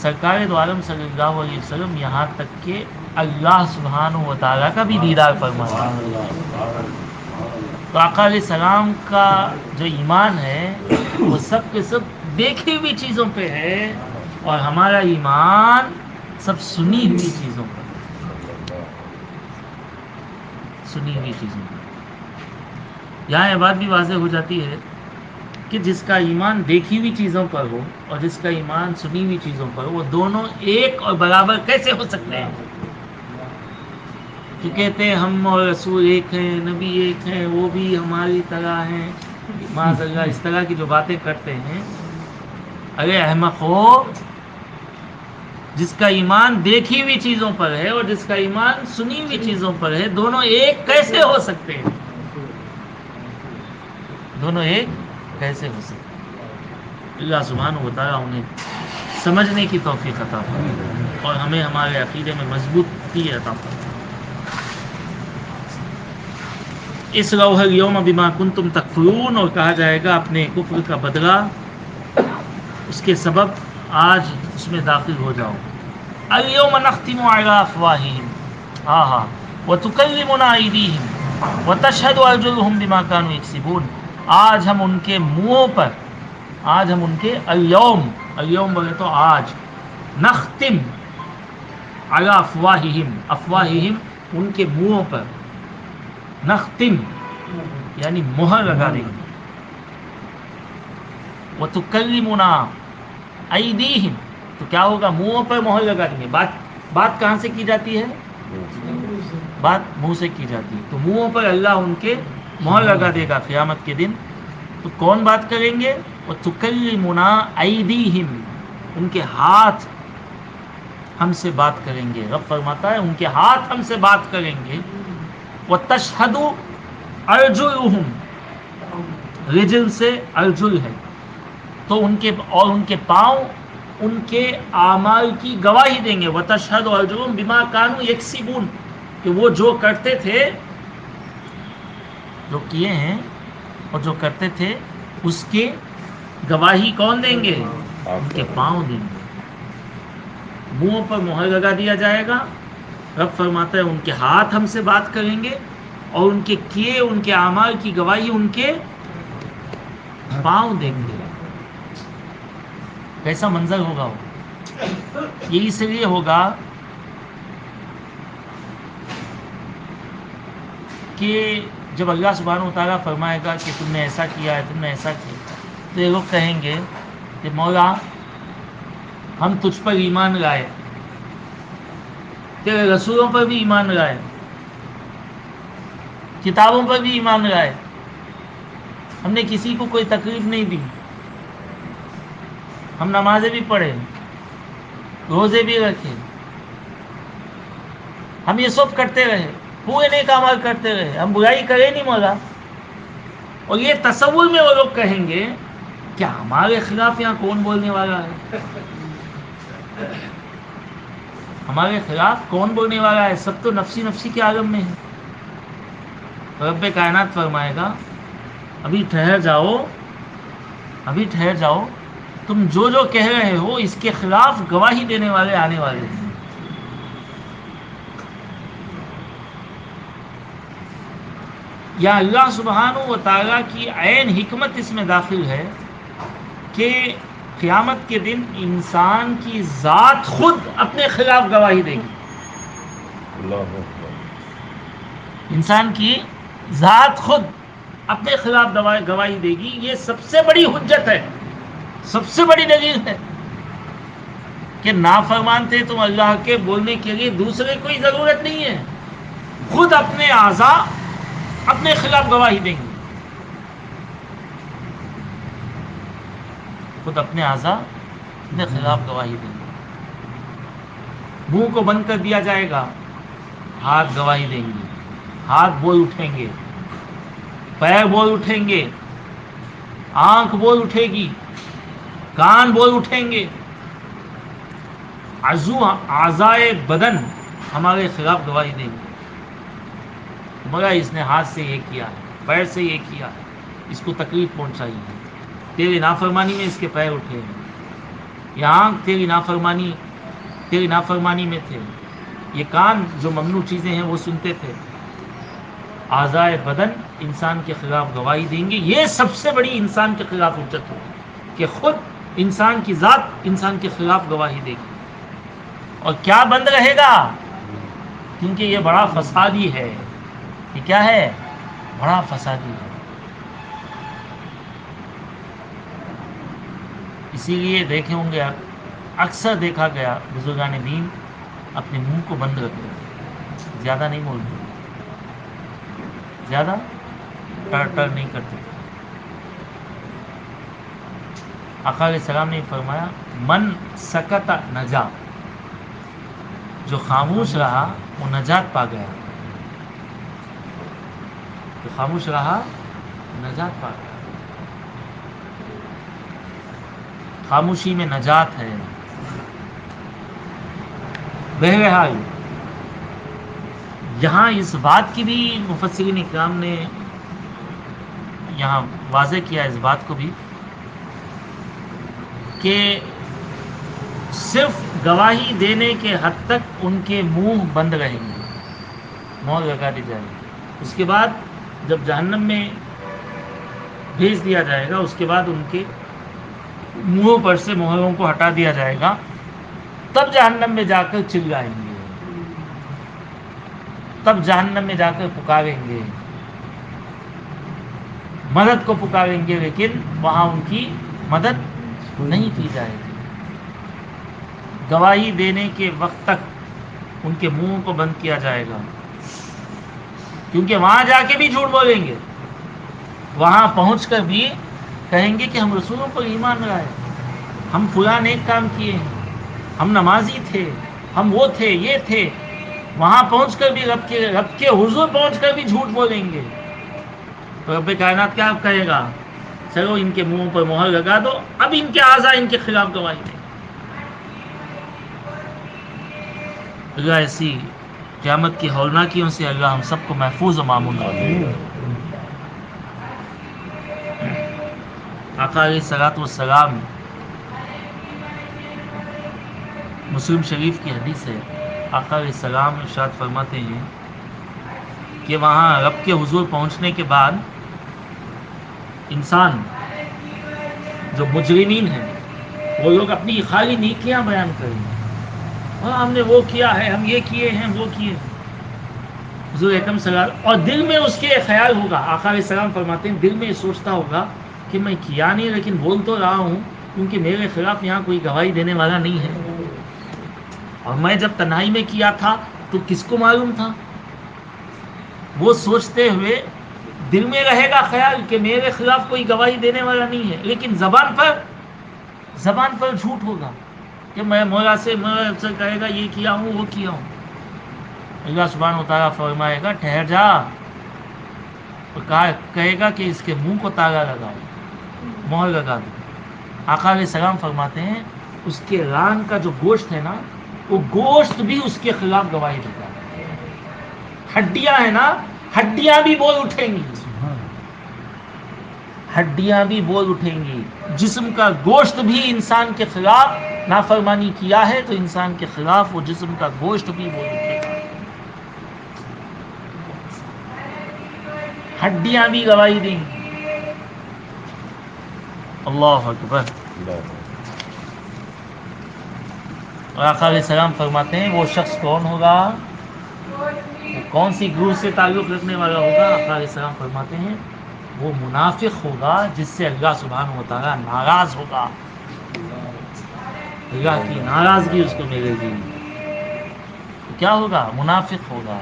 سرکار دو عالم صلی اللہ علیہ وسلم یہاں تک کہ اللہ سبحانہ و تعالیٰ کا بھی دیدار فرمایا. تو آقا علیہ السلام کا جو ایمان ہے وہ سب کے سب دیکھی ہوئی چیزوں پہ ہے اور ہمارا ایمان سب سنی ہوئی چیزوں پر، سنی ہوئی چیزوں پر. یہاں یہ بات بھی واضح ہو جاتی ہے کہ جس کا ایمان دیکھی ہوئی چیزوں پر ہو اور جس کا ایمان سنی ہوئی چیزوں پر ہو، وہ دونوں ایک اور برابر کیسے ہو سکتے ہیں؟ کہ کہتے ہیں ہم اور رسول ایک ہیں، نبی ایک ہیں، وہ بھی ہماری طرح ہیں، معاذ اللہ، اس طرح کی جو باتیں کرتے ہیں. ارے احمق ہو، جس کا ایمان دیکھی ہوئی چیزوں پر ہے اور جس کا ایمان سنی ہوئی چیزوں پر ہے، دونوں ایک کیسے ہو سکتے ہیں؟ دونوں ایک کیسے ہو سکتے ہیں؟ اللہ سبحانہ و تعالیٰ انہیں سمجھنے کی توفیق عطا فرمائے اور ہمیں ہمارے عقیدے میں مضبوطی عطا فرمائے. اصلوها اليوم بما کنتم تکفرون، اور کہا جائے گا اپنے کفر کا بدلہ اس کے سبب آج اس میں داخل ہو جاؤ. اليوم نختم على افواههم وتكلمنا ايديهم وتشهد ارجلهم بما كانوا يكسبون. آج ہم ان کے منہوں پر، آج ہم ان کے اليوم بولے تو آج، نختم على افواههم ان کے منہوں پر، نختم یعنی مہر لگا دیں گے. وتکلمنا ایدیہم، تو کیا ہوگا؟ منہوں پر مہر لگا دیں گے. بات کہاں سے کی جاتی ہے؟ بات منہ سے کی جاتی ہے. تو منہوں پر اللہ ان کے مہر لگا دے گا قیامت کے دن. تو کون بات کریں گے؟ وتکلمنا ایدیہم، ان کے ہاتھ ہم سے بات کریں گے. رب فرماتا ہے ان کے ہاتھ ہم سے بات کریں گے. وتشہد ارجلہم، رجل سے ارجل ہے تو ان کے، اور ان کے پاؤں ان کے اعمال کی گواہی دیں گے. وتشہد ارجلہم بما کانوا یکسبون، کہ وہ جو کرتے تھے جو کیے ہیں اور جو کرتے تھے اس کے گواہی کون دیں گے؟ ان کے پاؤں دیں گے. منہوں پر مہر لگا دیا جائے گا. رب فرماتا ہے ان کے ہاتھ ہم سے بات کریں گے اور ان کے کیے ان کے اعمال کی گواہی ان کے پاؤں دیں گے. کیسا منظر ہوگا وہ؟ یہ اس لیے ہوگا کہ جب اللہ سبحانہ و تعالیٰ فرمائے گا کہ تم نے ایسا کیا ہے، تم نے ایسا کیا، تو یہ لوگ کہیں گے کہ مولا ہم تجھ پر ایمان لائے، تیرے رسولوں پر بھی ایمان لائے، کتابوں پر بھی ایمان لائے، ہم نے کسی کو کوئی تکلیف نہیں دی، ہم نمازیں بھی پڑھے، روزے بھی رکھے، ہم یہ سب کرتے رہے، پورے نیک اعمال کرتے رہے، ہم برائی کرے نہیں مولا. اور یہ تصور میں وہ لوگ کہیں گے کہ ہمارے خلاف یہاں کون بولنے والا ہے؟ ہمارے خلاف کون بولنے والا ہے؟ سب تو نفسی نفسی کے عالم میں ہے. رب کائنات فرمائے گا ابھی ٹھہر جاؤ، ابھی ٹھہر جاؤ، تم جو جو کہہ رہے ہو اس کے خلاف گواہی دینے والے آنے والے ہیں. یا اللہ سبحانہ و تعالیٰ کی عین حکمت اس میں داخل ہے کہ قیامت کے دن انسان کی ذات خود اپنے خلاف گواہی دے گی. اللہ اکبر. انسان کی ذات خود اپنے خلاف گواہی دے گی. یہ سب سے بڑی حجت ہے، سب سے بڑی دلیل ہے کہ نافرمان تھے تم اللہ کے، بولنے کے لیے دوسرے کوئی ضرورت نہیں ہے، خود اپنے اعضاء اپنے خلاف گواہی دیں گے. خود اپنے اعضاء اپنے خلاف گواہی دیں گے. منہ کو بند کر دیا جائے گا، ہاتھ گواہی دیں گے، ہاتھ بول اٹھیں گے، پیر بول اٹھیں گے، آنکھ بول اٹھے گی، کان بول اٹھیں گے، اعضائے بدن ہمارے خلاف گواہی دیں گے. مگر اس نے ہاتھ سے یہ کیا ہے، پیر سے یہ کیا ہے، اس کو تکلیف پہنچائی ہے، تیری نافرمانی میں اس کے پیر اٹھے ہیں، یہ آنکھ تیری نافرمانی میں تھے، یہ کان جو ممنوع چیزیں ہیں وہ سنتے تھے. اعضائے بدن انسان کے خلاف گواہی دیں گے. یہ سب سے بڑی انسان کے خلاف حجت ہوگی کہ خود انسان کی ذات انسان کے خلاف گواہی دے گی. اور کیا بند رہے گا؟ کیونکہ یہ بڑا فسادی ہے. یہ کیا ہے؟ بڑا فسادی ہے. اسی لیے دیکھے ہوں گے اکثر دیکھا گیا بزرگان دین اپنے منہ کو بند رکھتے تھے، زیادہ نہیں بولتے، زیادہ ٹر نہیں کرتے. آقا علیہ السلام نے فرمایا من سکت نجا، جو خاموش رہا وہ نجات پا گیا، جو خاموش رہا نجات پا گیا. خاموشی میں نجات ہے. بہرحال یہاں اس بات کی بھی مفسرین اکرام نے یہاں واضح کیا اس بات کو بھی کہ صرف گواہی دینے کے حد تک ان کے منہ بند رہیں گے، مہر لگا دی جائے گی. اس کے بعد جب جہنم میں بھیج دیا جائے گا اس کے بعد ان کے منہوں پر سے مہروں کو ہٹا دیا جائے گا، تب جہنم میں جا کر چلائیں گے، تب جہنم میں جا کر پکاریں گے، مدد کو پکاریں گے، لیکن وہاں ان کی مدد نہیں کی جائے گی. گواہی دینے کے وقت تک ان کے منہ کو بند کیا جائے گا، کیونکہ وہاں جا کے بھی جھوٹ بولیں گے، وہاں پہنچ کر بھی کہیں گے کہ ہم رسولوں پر ایمان لائے، ہم فلاں نیک کام کیے ہیں، ہم نمازی تھے، ہم وہ تھے، یہ تھے. وہاں پہنچ کر بھی رب کے حضور پہنچ کر بھی جھوٹ بولیں گے. تو رب کائنات کیا کہے گا؟ چلو ان کے منہوں پر مہر لگا دو، اب ان کے اعضاء ان کے خلاف گواہی دیں. اللہ ایسی قیامت کی ہولناکیوں سے اللہ ہم سب کو محفوظ و معمون رکھے. آقا علیہ الصلوۃ والسلام، مسلم شریف کی حدیث ہے، آقا علیہ السلام ارشاد فرماتے ہیں کہ وہاں رب کے حضور پہنچنے کے بعد انسان جو مجرمین ہیں وہ لوگ اپنی خالی نیکیاں بیان کریں گے، ہاں ہم نے وہ کیا ہے، ہم یہ کیے ہیں، وہ کیے ہیں، حضور اکرم صلی اللہ علیہ وسلم، اور دل میں اس کے خیال ہوگا، آقا علیہ السلام فرماتے ہیں دل میں سوچتا ہوگا کہ میں کیا نہیں لیکن بول تو رہا ہوں کیونکہ میرے خلاف یہاں کوئی گواہی دینے والا نہیں ہے، اور میں جب تنہائی میں کیا تھا تو کس کو معلوم تھا؟ وہ سوچتے ہوئے دل میں رہے گا خیال کہ میرے خلاف کوئی گواہی دینے والا نہیں ہے، لیکن زبان پر جھوٹ ہوگا کہ میں مولا سے کہے گا یہ کیا ہوں وہ کیا ہوں۔ اللہ سبحانہ و تعالیٰ فرمائے گا ٹھہر جا، اور کہے گا کہ اس کے منہ کو تالا لگاؤ، مہر لگا دو۔ آقا علیہ السلام فرماتے ہیں اس کے ران کا جو گوشت ہے نا، وہ گوشت بھی اس کے خلاف گواہی دیتا ہے، ہڈیاں ہیں نا، ہڈیاں بھی بول اٹھیں گی، ہڈیاں بھی بول اٹھیں گی، جسم کا گوشت بھی انسان کے خلاف نافرمانی کیا ہے تو انسان کے خلاف وہ جسم کا گوشت بھی بول اٹھے گا، ہڈیاں بھی گواہی دیں گی۔ اللہ اکبر۔ اور آقا علیہ السلام فرماتے ہیں وہ شخص کون ہوگا، وہ کون سی گروہ سے تعلق رکھنے والا ہوگا؟ آقا علیہ السلام فرماتے ہیں وہ منافق ہوگا جس سے اللہ سبحانہ و تعالیٰ ناراض ہوگا، اللہ کی ناراضگی اس کو ملے گی۔ کیا ہوگا؟ منافق ہوگا،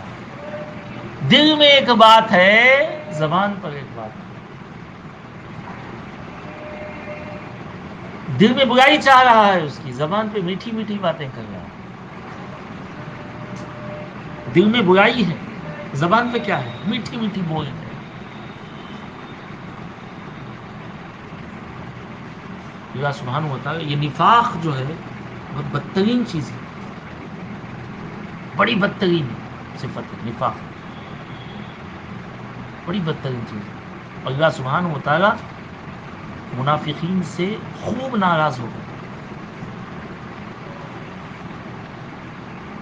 دل میں ایک بات ہے، زبان پر ایک بات ہے، دل میں برائی چاہ رہا ہے اس کی، زبان پہ میٹھی میٹھی باتیں کر رہا ہے، دل میں برائی ہے، زبان پہ کیا ہے؟ میٹھی میٹھی بول ہے۔ اللہ سبحانہ و تعالیٰ، یہ نفاق جو ہے بہت بدترین چیز ہے، بڑی بدترین صفت ہے نفاق، بڑی بدترین چیز ہے۔ اللہ سبحانہ و تعالیٰ منافقین سے خوب ناراض ہو گئے،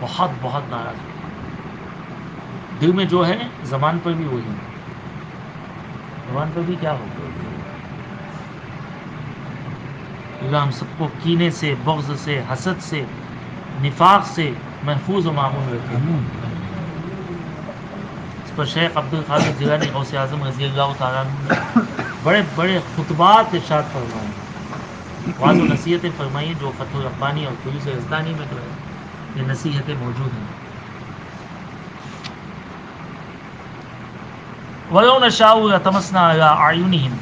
بہت بہت ناراض ہو گئے، دل میں جو ہے زبان پر بھی وہی ہے، زبان پر بھی کیا ہوگا؟ اللہ ہم سب کو کینے سے، بغض سے، حسد سے، نفاق سے محفوظ و معمون رکھے۔ اس پر شیخ عبد القادر جیلانی غوث اعظم رضی اللہ تعالیٰ عنہ نے بڑے بڑے خطبات ارشاد فرمائے، واضح و نصیحتیں فرمائی، جو فتح الربانی اور فیوز یزدانی میں جو ہے یہ نصیحتیں موجود ہیں۔ وَلَوْ نَشَاءُ لَطَمَسْنَا عَلَىٰ أَعْيُنِهِمْ،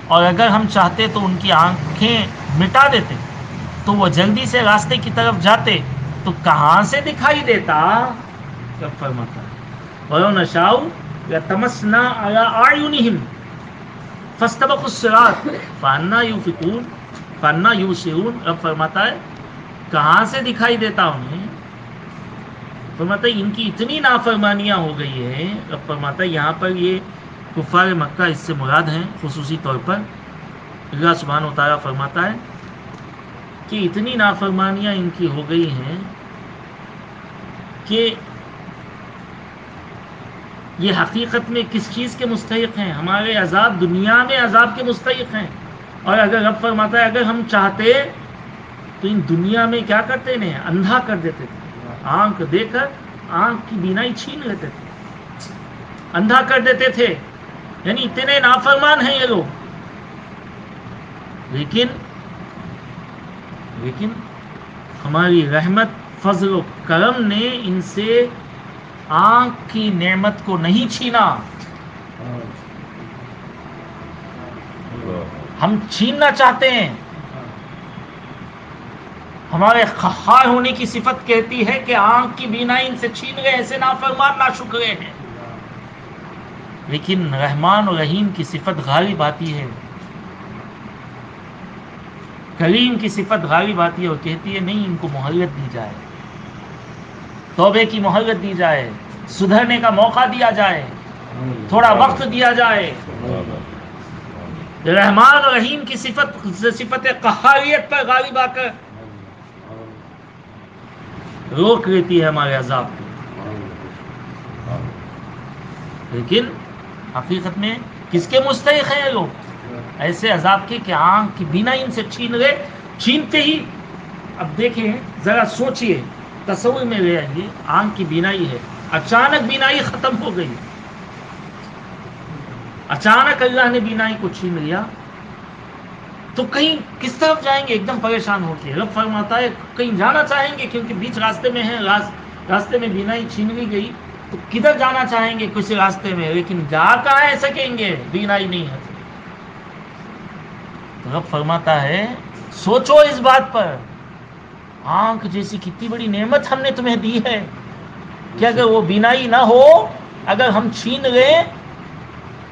اور اگر ہم چاہتے تو ان کی آنکھیں مٹا دیتے تو وہ جلدی سے راستے کی طرف جاتے تو کہاں سے دکھائی دیتا؟ کب فرماتا ہے وَلَوْ نَشَاءُ لَطَمَسْنَا عَلَىٰ أَعْيُنِهِمْ فَاسْتَبَقُوا الصِّرَاطَ فَأَنَّىٰ يُؤْفِكُونَ فَأَنَّىٰ يُبْصِرُونَ۔ اب فرماتا ہے کہاں سے دکھائی دیتا انہیں؟ فرماتا ہے ان کی اتنی نافرمانیاں ہو گئی ہیں۔ اب فرماتا ہے یہاں پر یہ کفار مکہ اس سے مراد ہیں، خصوصی طور پر اللہ سبحانہ و تعالیٰ فرماتا ہے کہ اتنی نافرمانیاں ان کی ہو گئی ہیں کہ یہ حقیقت میں کس چیز کے مستحق ہیں؟ ہمارے عذاب، دنیا میں عذاب کے مستحق ہیں۔ اور اگر رب فرماتا ہے اگر ہم چاہتے تو ان دنیا میں کیا کرتے ہیں؟ اندھا کر دیتے تھے، آنکھ دے کر آنکھ کی بینائی چھین لیتے تھے، اندھا کر دیتے تھے، یعنی اتنے نافرمان ہیں یہ لوگ۔ لیکن ہماری رحمت، فضل و کرم نے ان سے آنکھ کی نعمت کو نہیں چھینا، ہم چھیننا چاہتے ہیں۔ ہمارے قہار ہونے کی صفت کہتی ہے کہ آنکھ کی بینائی ان سے چھین گئے، ایسے نافرمان ناشکرے ہیں۔ لیکن رحمان و رحیم کی صفت غالب آتی ہے، کریم کی صفت غالب آتی ہے اور کہتی ہے نہیں، ان کو مہلت دی جائے، توبے کی مہلت دی جائے، سدھرنے کا موقع دیا جائے، تھوڑا وقت دیا جائے۔ رحمان اور رحیم کی صفت قہاریت پر غالب آ کر روک لیتی ہے ہمارے عذاب کو. لیکن حقیقت میں کس کے مستحق ہیں یہ لوگ؟ ایسے عذاب کے کہ آنکھ کی بینائی ان سے چھین گئے. چھینتے ہی اب دیکھیں ذرا سوچئے، تصور میں لے آئیے، آنکھ کی بینائی ہے، اچانک بینائی ختم ہو گئی، اچانک اللہ نے بینائی کو چھین لیا، تو کہیں کس طرف جائیں گے؟ ایک دم پریشان ہو کے. رب فرماتا ہے کہیں جانا چاہیں گے کیونکہ بیچ راستے میں ہیں، راستے میں بینائی چھین لی گئی تو کدھر جانا چاہیں گے؟ کسی راستے میں، لیکن جا کہاں سکیں گے؟ بینائی نہیں ہے. تو رب فرماتا ہے سوچو اس بات پر، آنکھ جیسی کتنی بڑی نعمت ہم نے تمہیں دی ہے کہ اگر وہ بینائی نہ ہو، اگر ہم چھین لیں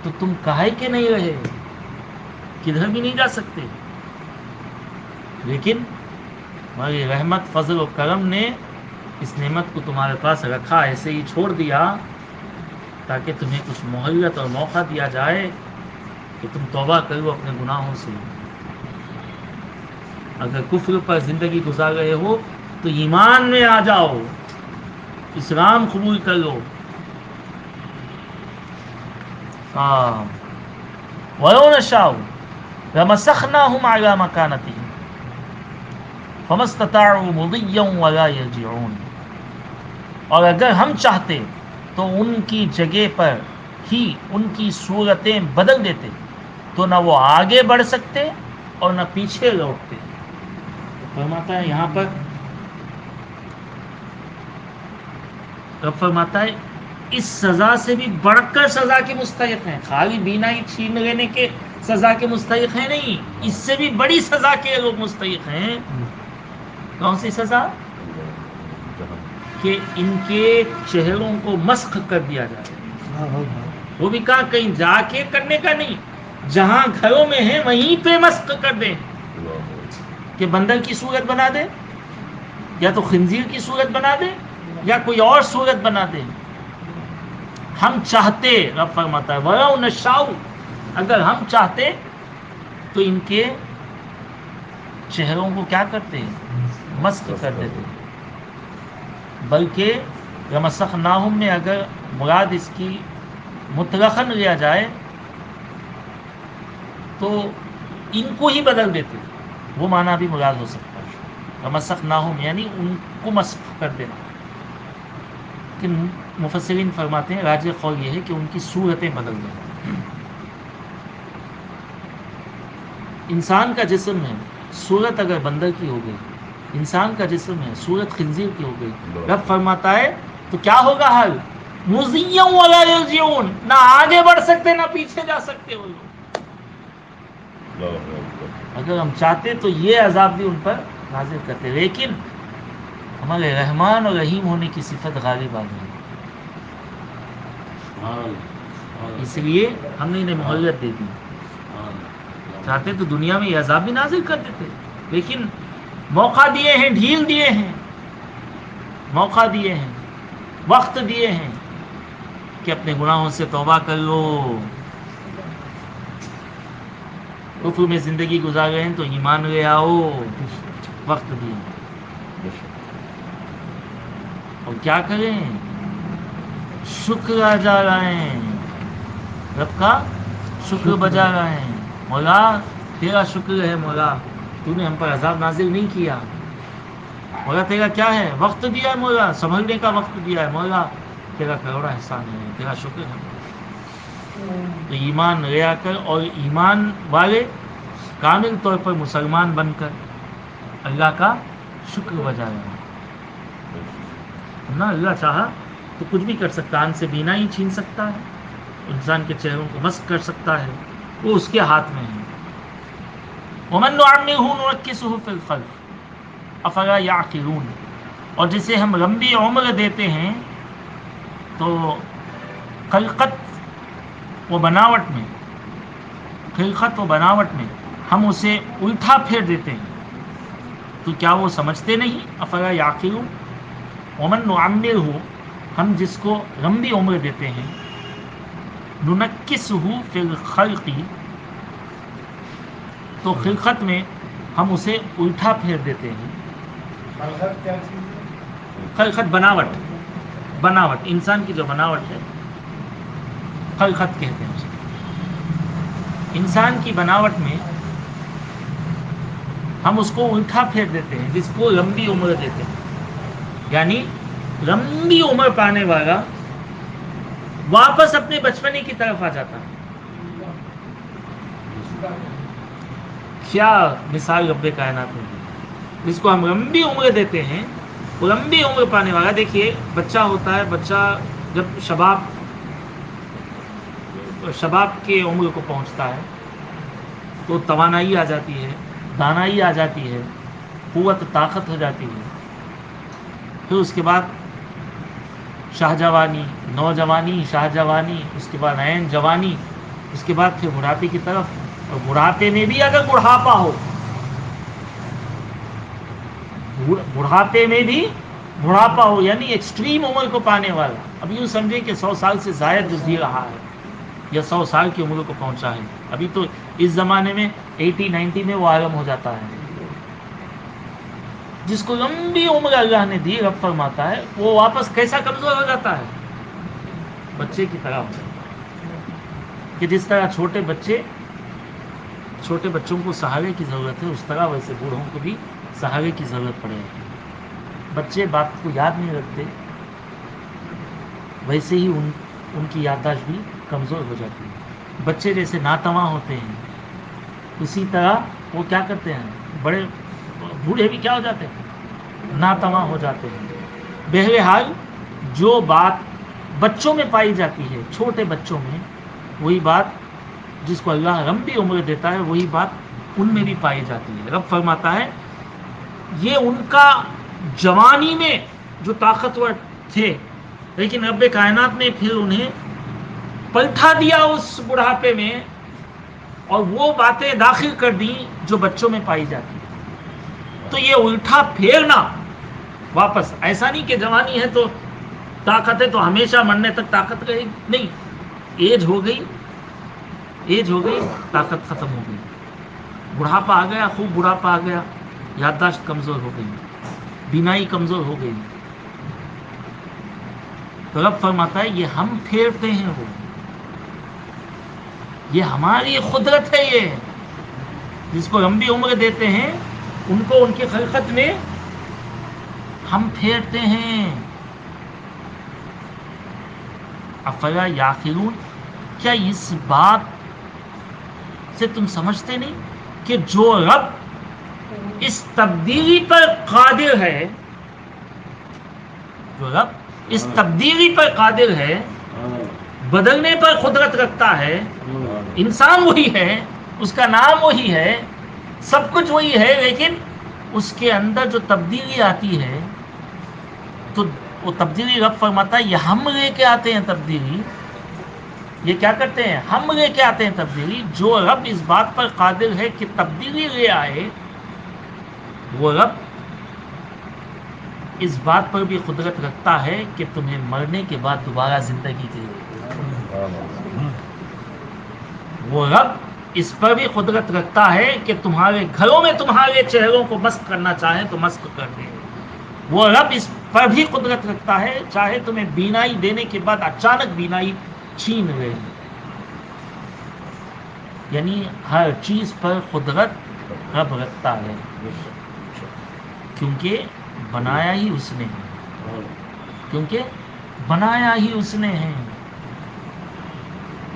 تو تم کاہے کے نہیں رہے، کدھر بھی نہیں جا سکتے. لیکن ہماری رحمت، فضل و کرم نے اس نعمت کو تمہارے پاس رکھا، ایسے ہی چھوڑ دیا تاکہ تمہیں کچھ مہلت اور موقع دیا جائے کہ تم توبہ کرو اپنے گناہوں سے. اگر کفر پر زندگی گزار رہے ہو تو ایمان میں آ جاؤ، اسلام قبول کر لو. وَلَوْ نَشَاءُ لَمَسَخْنَاهُمْ عَلَىٰ مَكَانَتِهِمْ فَمَا اسْتَطَاعُوا مُضِيًّا وَلَا يَرْجِعُونَ. اور اگر ہم چاہتے تو ان کی جگہ پر ہی ان کی صورتیں بدل دیتے، تو نہ وہ آگے بڑھ سکتے اور نہ پیچھے لوٹتے. فرماتا ہے یہاں پر، رب فرماتا ہے اس سزا سے بھی بڑھ کر سزا کے مستحق ہیں. خالی بینائی چھین لینے کے سزا کے مستحق ہیں نہیں، اس سے بھی بڑی سزا کے لوگ مستحق ہیں. کون سی سزا؟ کہ ان کے چہروں کو مسخ کر دیا جائے. وہ بھی کہاں کہیں جا کے کرنے کا نہیں، جہاں گھروں میں ہیں وہیں پہ مسخ کر دیں. کہ بندر کی صورت بنا دے، یا تو خنزیر کی صورت بنا دے، یا کوئی اور صورت بنا دے. ہم چاہتے، رب فرماتا ہے وَلَوْ نَشَاءُ، اگر ہم چاہتے تو ان کے چہروں کو کیا کرتے؟ مسخ کر دیتے. بلکہ لَمَسَخْنَاهُمْ میں اگر مراد اس کی مطلقاً لیا جائے تو ان کو ہی بدل دیتے، وہ معنی بھی مراد ہو سکتا ہے. لَمَسَخْنَاهُمْ یعنی ان کو مسخ کر دینا. کہ مفسرین فرماتے ہیں راجح قول یہ ہے کہ ان کی صورتیں بدل دیں. انسان کا جسم ہے، صورت اگر بندر کی ہو گئی، انسان کا جسم ہے، صورت خنزیر کی ہو گئی، رب فرماتا ہے تو کیا ہوگا حال؟ مُضِيًّا وَلَا يَرْجِعُونَ، نہ آگے بڑھ سکتے نہ پیچھے جا سکتے وہ لوگ. اگر ہم چاہتے تو یہ عذاب بھی ان پر نازل کرتے، لیکن ہمارے رحمان اور رحیم ہونے کی صفت غالب آ گئی، اس لیے ہم نے انہیں مہلت دے دی. چاہتے تو دنیا میں یہ عذاب بھی نازل کر دیتے، لیکن موقع دیے ہیں، ڈھیل دیے ہیں، موقع دیے ہیں، وقت دیے ہیں کہ اپنے گناہوں سے توبہ کر لو. کفر میں زندگی گزار رہے ہیں تو ایمان لے آؤ، وقت دیے. اور کیا کریں؟ شکر ادا لائیں، رب کا شکر بجا رہے ہیں. مولا تیرا شکر ہے، مولا تو نے ہم پر عذاب نازل نہیں کیا. مولا تیرا کیا ہے؟ وقت دیا ہے، مولا سنبھلنے کا وقت دیا ہے. مولا تیرا کروڑا احسان ہے، تیرا شکر ہے. تو ایمان لے آ کر اور ایمان والے کامل طور پر مسلمان بن کر اللہ کا شکر بجا رہے ہیں. نہ اللہ چاہا تو کچھ بھی کر سکتا ہے، ان سے بینائی چھین سکتا ہے، انسان کے چہروں کو مسخ کر سکتا ہے، وہ اس کے ہاتھ میں ہے. وَمَن نُعَمِّرْهُ نُنَكِّسْهُ فِي الْخَلْقِ أَفَلَا يَعْقِلُونَ. اور جسے ہم لمبی عمر دیتے ہیں تو خلقت و بناوٹ میں، خلقت و بناوٹ میں ہم اسے الٹا پھیر دیتے ہیں، تو کیا وہ سمجھتے نہیں؟ أَفَلَا يَعْقِلُونَ. وَمَن نُعَمِّرْهُ، ہم جس کو لمبی عمر دیتے ہیں، نُنَكِّسْهُ فِي الْخَلْقِ، تو خلقت میں ہم اسے الٹا پھیر دیتے ہیں. خلقت کیا چیز ہے؟ خلقت بناوٹ انسان کی جو بناوٹ ہے خلقت کہتے ہیں اسے. انسان کی بناوٹ میں ہم اس کو الٹا پھیر دیتے ہیں، جس کو لمبی عمر دیتے ہیں. یعنی لمبی عمر پانے والا واپس اپنے بچپنے کی طرف آ جاتا ہے. کیا مثال رب کائنات میں دی، جس کو ہم لمبی عمر دیتے ہیں. وہ لمبی عمر پانے والا، دیکھیے بچہ ہوتا ہے، بچہ جب شباب کے عمر کو پہنچتا ہے تو توانائی آ جاتی ہے، دانائی آ جاتی ہے، قوت طاقت ہو جاتی ہے. پھر اس کے بعد شاہجوانی، نوجوانی، شاہجوانی، اس کے بعد عین جوانی، اس کے بعد پھر بڑھاپے کی طرف. اور بڑھاپے میں بھی اگر بڑھاپا ہو، بڑھاپے میں بھی بڑھاپا ہو یعنی ایکسٹریم عمر کو پانے والا. اب یوں سمجھیں کہ 100 سال سے زائد جو جی رہا ہے یا 100 سال کی عمر کو پہنچا ہے. ابھی تو اس زمانے میں 80 90 میں وہ عالم ہو جاتا ہے. جس کو لمبی عمر اللہ نے دی، رب فرماتا ہے وہ واپس کیسا کمزور ہو جاتا ہے؟ بچے کی طرح ہو جاتا ہے. کہ جس طرح چھوٹے بچوں کو سہارے کی ضرورت ہے، اس طرح ویسے بوڑھوں کو بھی سہارے کی ضرورت پڑے گی. بچے بات کو یاد نہیں رکھتے، ویسے ہی ان کی یادداشت بھی کمزور ہو جاتی ہے. بچے جیسے ناتواں ہوتے ہیں، اسی طرح وہ کیا کرتے ہیں، بوڑھے بھی کیا ہو جاتے ہیں، ناتواں ہو جاتے ہیں. بہرحال جو بات بچوں میں پائی جاتی ہے، چھوٹے بچوں میں، وہی بات جس کو اللہ لمبی عمر دیتا ہے، وہی بات ان میں بھی پائی جاتی ہے. رب فرماتا ہے یہ ان کا جوانی میں جو طاقتور تھے، لیکن رب کائنات نے پھر انہیں پلٹا دیا اس بڑھاپے میں، اور وہ باتیں داخل کر دیں جو بچوں میں پائی جاتی ہیں. تو یہ الٹا پھیرنا واپس، ایسا نہیں کہ جوانی ہے تو طاقت ہے تو ہمیشہ مرنے تک طاقت رہے گی، نہیں. ایج ہو گئی طاقت ختم ہو گئی. بڑھاپا آ گیا، خوب بڑھاپا آ گیا، یادداشت کمزور ہو گئی، بینائی کمزور ہو گئی. تو رب فرماتا ہے یہ ہم پھیرتے ہیں، یہ ہماری قدرت ہے. یہ جس کو لمبی عمر دیتے ہیں ان کو ان کی خلقت میں ہم پھیرتے ہیں. افلا یعقلون، کیا اس بات سے تم سمجھتے نہیں کہ جو رب اس تبدیلی پر قادر ہے، بدلنے پر قدرت رکھتا ہے. انسان وہی ہے، اس کا نام وہی ہے، سب کچھ وہی ہے، لیکن اس کے اندر جو تبدیلی آتی ہے تو وہ تبدیلی رب فرماتا ہے یہ ہم لے کے آتے ہیں. تبدیلی یہ کیا کرتے ہیں، ہم لے کے آتے ہیں تبدیلی. جو رب اس بات پر قادر ہے کہ تبدیلی لے آئے، وہ رب اس بات پر بھی قدرت رکھتا ہے کہ تمہیں مرنے کے بعد دوبارہ زندگی دے. وہ رب اس پر بھی قدرت رکھتا ہے کہ تمہارے گھروں میں تمہارے چہروں کو مسخ کرنا چاہیں تو مسخ کر دے. وہ رب اس پر بھی قدرت رکھتا ہے، چاہے تمہیں بینائی دینے کے بعد اچانک بینائی چھین لے. یعنی ہر چیز پر قدرت رب رکھتا ہے، کیونکہ بنایا ہی اس نے ہے،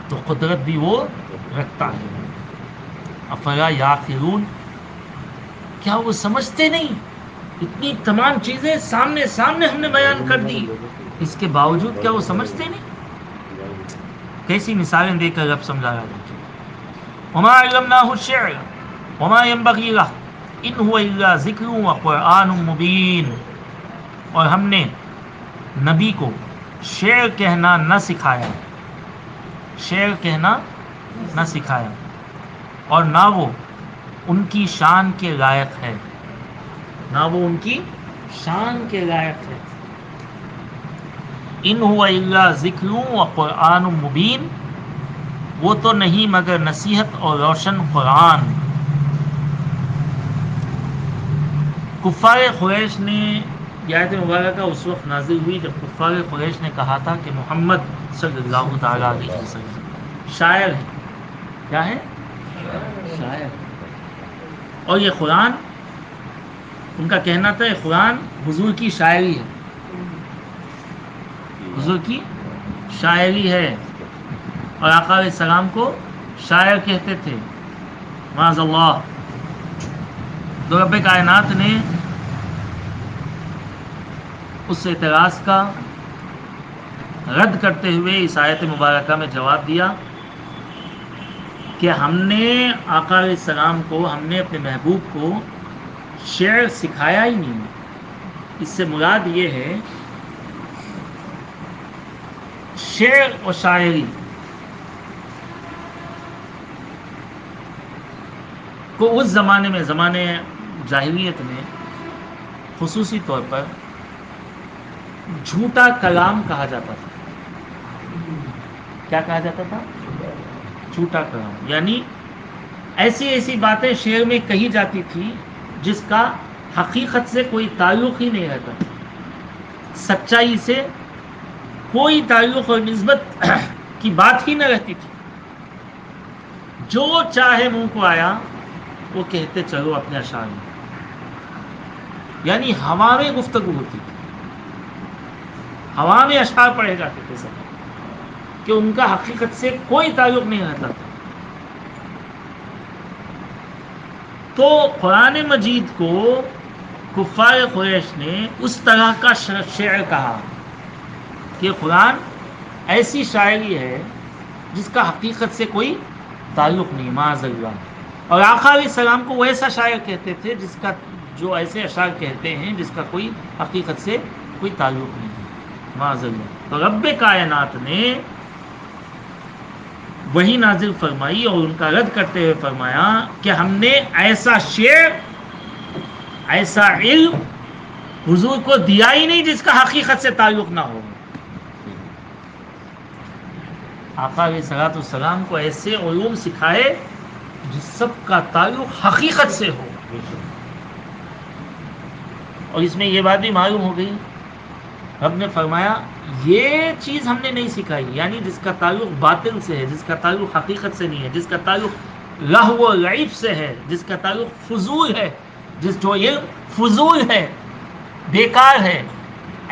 تو قدرت بھی وہ رکھتا ہے. افلا یعقلون، کیا وہ سمجھتے نہیں؟ اتنی تمام چیزیں سامنے ہم نے بیان کر دی، اس کے باوجود کیا وہ سمجھتے نہیں؟ کیسی مثالیں دے کر رب سمجھا رہا ہے. وما علمناه الشعر وما ينبغي له ان هو الا ذکر وقرآن مبین. اور ہم نے نبی کو شعر کہنا نہ سکھایا، اور نہ وہ ان کی شان کے لائق ہے. ان هو الا ذکر وقرآن مبین، وہ تو نہیں مگر نصیحت اور روشن قرآن. کفار قریش نے یہ آیت مبارکہ اس وقت نازل ہوئی جب کفار قریش نے کہا تھا کہ محمد صلی اللہ تعالیٰ علیہ وسلم شاعر ہے. کیا ہے؟ شاعر. اور یہ قرآن، ان کا کہنا تھا یہ قرآن حضور کی شاعری ہے، حضور کی شاعری ہے، اور آقا علیہ السلام کو شاعر کہتے تھے. معاذ اللہ. تو رب کائنات نے اس اعتراض کا رد کرتے ہوئے اس آیت مبارکہ میں جواب دیا کہ ہم نے آقا علیہ السلام کو، ہم نے اپنے محبوب کو شعر سکھایا ہی نہیں. اس سے مراد یہ ہے شعر و شاعری کو اس زمانے میں، زمانے جاہلیت میں خصوصی طور پر جھوٹا کلام کہا جاتا تھا. کیا کہا جاتا تھا؟ جھوٹا کلام. یعنی ایسی ایسی باتیں شعر میں کہی جاتی تھی جس کا حقیقت سے کوئی تعلق ہی نہیں رہتا، سچائی سے کوئی تعلق اور نسبت کی بات ہی نہ رہتی تھی. جو چاہے منہ کو آیا وہ کہتے چلو اپنے اشعار میں. یعنی ہوا میں گفتگو ہوتی تھی، ہوا میں اشعار پڑھے جاتے تھے سب، کہ ان کا حقیقت سے کوئی تعلق نہیں رہتا تھا. تو قرآن مجید کو کفار قریش نے اس طرح کا شعر کہا کہ قرآن ایسی شاعری ہے جس کا حقیقت سے کوئی تعلق نہیں، معاذ اللہ. اور آقا علیہ السلام کو وہ ایسا شاعر کہتے تھے جس کا، جو ایسے اشعار کہتے ہیں جس کا کوئی حقیقت سے کوئی تعلق نہیں ہے، معاذ اللہ. تو رب کائنات نے وہی نازل فرمائی اور ان کا رد کرتے ہوئے فرمایا کہ ہم نے ایسا شعر، ایسا علم حضور کو دیا ہی نہیں جس کا حقیقت سے تعلق نہ ہو. آقا علیہ السلام کو ایسے علوم سکھائے جس سب کا تعلق حقیقت سے ہو. اور اس میں یہ بات بھی معلوم ہو گئی، رب نے فرمایا یہ چیز ہم نے نہیں سکھائی، یعنی جس کا تعلق باطل سے ہے، جس کا تعلق حقیقت سے نہیں ہے، جس کا تعلق لہو و لعب سے ہے، جس کا تعلق فضول ہے، جو علم فضول ہے، بیکار ہے،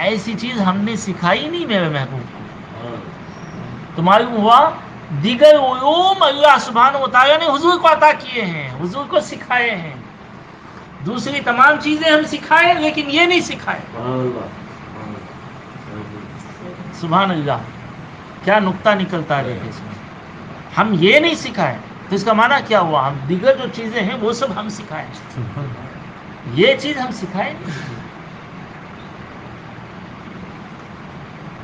ایسی چیز ہم نے سکھائی نہیں میرے محبوب کو. تو معلوم ہوا دیگر علوم اللہ سبحانہ و تعالیٰ نے حضور کو عطا کیے ہیں، حضور کو سکھائے ہیں. دوسری تمام چیزیں ہم سکھائے لیکن یہ نہیں سکھائے. سبحان اللہ. کیا نقطہ نکلتا ہے اس میں. ہم یہ نہیں سکھائے تو اس کا معنی کیا ہوا؟ ہم دیگر جو چیزیں ہیں وہ سب ہم سکھائے، یہ چیز ہم سکھائے نہیں،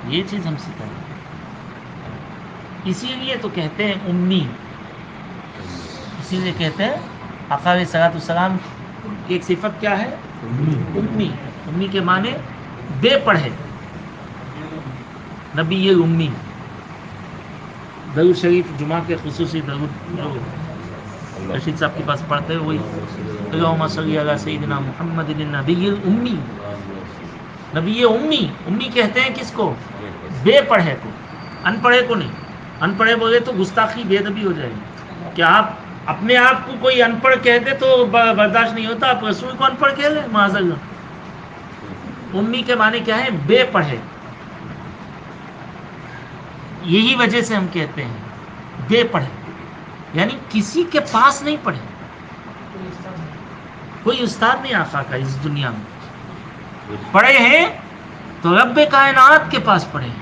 یہ چیز ہم سکھائے. اسی لیے تو کہتے ہیں امی، اسی لیے کہتے ہیں آقا علیہ السلام کی ایک صفت کیا ہے؟ امی. امی کے معنی بے پڑھے. نبی یہ امی. درود شریف جمعہ کے خصوصی درود جو رشید صاحب کے پاس پڑھتے ہیں وہی اللہم صلی علی سیدنا محمد النبی الامی. نبی امی. امی کہتے ہیں کس کو؟ بے پڑھے کو، ان پڑھے کو نہیں. ان پڑھے بولے تو گستاخی، بے ادبی ہو جائے گی. کہ آپ اپنے آپ کو کوئی ان پڑھ کہہ دے تو برداشت نہیں ہوتا، آپ رسول کو ان پڑھ کہہ لیں، معاذ اللہ. امی کے معنی کیا ہے؟ بے پڑھے. یہی وجہ سے ہم کہتے ہیں بے پڑھے، یعنی کسی کے پاس نہیں پڑھے. کوئی استاد نہیں آقا کا اس دنیا میں. پڑھے ہیں تو رب کائنات کے پاس پڑھے ہیں.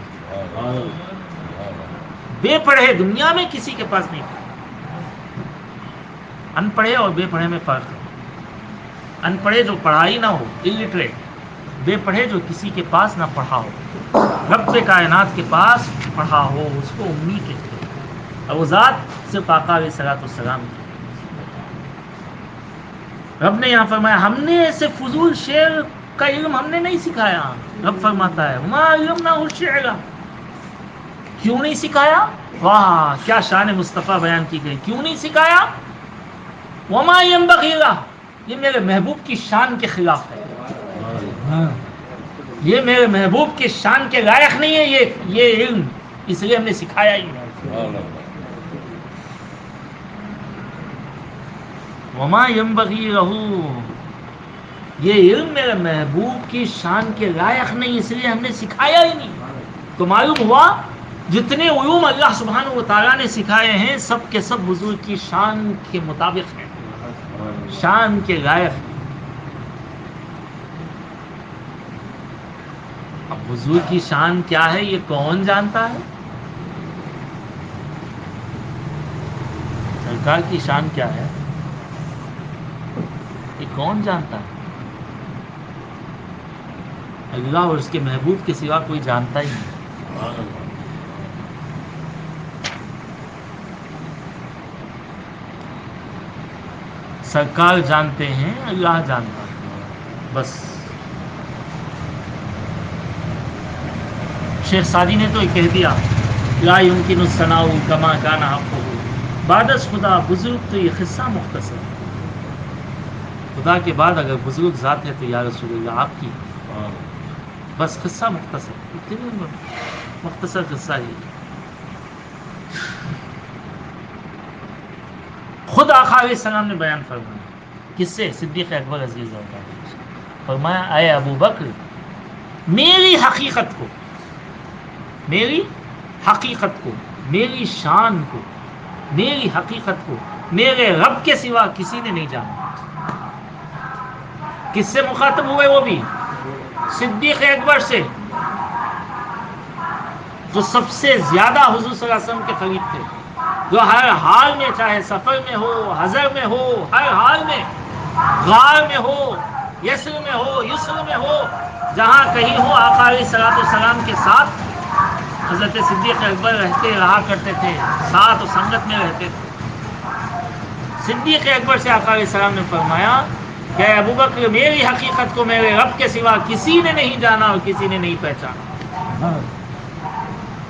بے پڑھے دنیا میں کسی کے پاس نہیں پڑھے. ان پڑھے اور بے پڑھے میں فرق ہے. ان پڑھے جو پڑھائی نہ ہو، الٹریٹ. بے پڑھے جو کسی کے پاس نہ پڑھا ہو، رب کائنات کے پاس پڑھا ہو، اس کو امی کہتے ہیں. اور وہ ذات صرف آقا علیہ السلام کی. رب نے یہاں فرمایا ہم نے ایسے فضول شعر کا علم ہم نے نہیں سکھایا. رب فرماتا ہے وما علمناه الشعر. کیوں نہیں سکھایا؟ واہ کیا شان مصطفیٰ بیان کی گئی. کیوں نہیں سکھایا؟ وما ينبغي له. یہ میرے محبوب کی شان کے خلاف ہے، ہاں یہ میرے محبوب کی شان کے لائق نہیں ہے یہ علم، اس لیے ہم نے سکھایا ہی نہیں۔ وما ينبغي له، یہ علم میرے محبوب کی شان کے لائق نہیں، اس لیے ہم نے سکھایا ہی نہیں۔ تو معلوم ہوا جتنے علوم اللہ سبحانہ و تعالیٰ نے سکھائے ہیں سب کے سب حضور کی شان کے مطابق ہیں، شان کے لائق ہیں۔ اب حضور کی شان کیا ہے یہ کون جانتا ہے؟ سرکار کی شان کیا ہے یہ کون جانتا ہے؟ اللہ اور اس کے محبوب کے سوا کوئی جانتا ہی نہیں۔ سرکار جانتے ہیں، اللہ جانتا ہے، بس۔ شیخ سعدی نے تو یہ کہہ دیا لا يمكن الثناء كما كان حقه، بعد از خدا بزرگ تو یہ قصہ مختصر ہے۔ خدا کے بعد اگر بزرگ ذات ہے تو یا رسول اللہ آپ کی بس قصہ مختصر، اتنی مختصر قصہ ہی۔ خود آقا علیہ السلام نے بیان فرمایا، کس سے؟ صدیق اکبر رضی اللہ عنہ، فرمایا اے ابو بکر میری حقیقت کو، میری حقیقت کو، میری شان کو، میری حقیقت کو میرے رب کے سوا کسی نے نہیں جانا۔ کس سے مخاطب ہوئے؟ وہ بھی صدیق اکبر سے، جو سب سے زیادہ حضور صلی اللہ علیہ وسلم کے قریب تھے، جو ہر حال میں، چاہے سفر میں ہو، حضر میں ہو، ہر حال میں، غار میں ہو، یسر میں ہو، یسر میں ہو، جہاں کہیں ہو آقا علیہ السلام کے ساتھ حضرت صدیق اکبر رہا کرتے تھے، ساتھ و سنگت میں رہتے تھے۔ صدیق اکبر سے آقا علیہ السلام نے فرمایا کہ ابو بکر میری حقیقت کو میرے رب کے سوا کسی نے نہیں جانا اور کسی نے نہیں پہچانا۔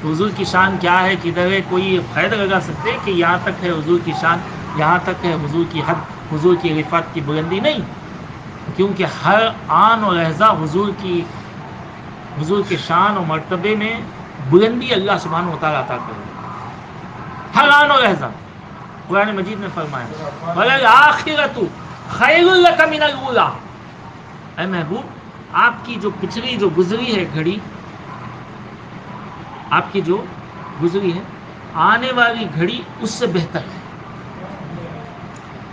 حضور کی شان کیا ہے؟ کدھر ہے؟ کوئی قید لگا سکتے کہ یہاں تک ہے حضور کی شان، یہاں تک ہے حضور کی حد، حضور کی رفعت کی بلندی؟ نہیں، کیونکہ ہر آن و لحظہ حضور کے شان و مرتبے میں بلندی اللہ سبحانہ و تعالیٰ عطا کرے، ہر آن و لحظہ۔ قرآن مجید میں فرمایا وَلَلْآخِرَةُ خَيْرٌ لَكَ مِنَ الْأُولَىٰ، اے محبوب آپ کی جو پچھلی جو گزری ہے گھڑی، آپ کی جو گزری ہے آنے والی گھڑی اس سے بہتر ہے۔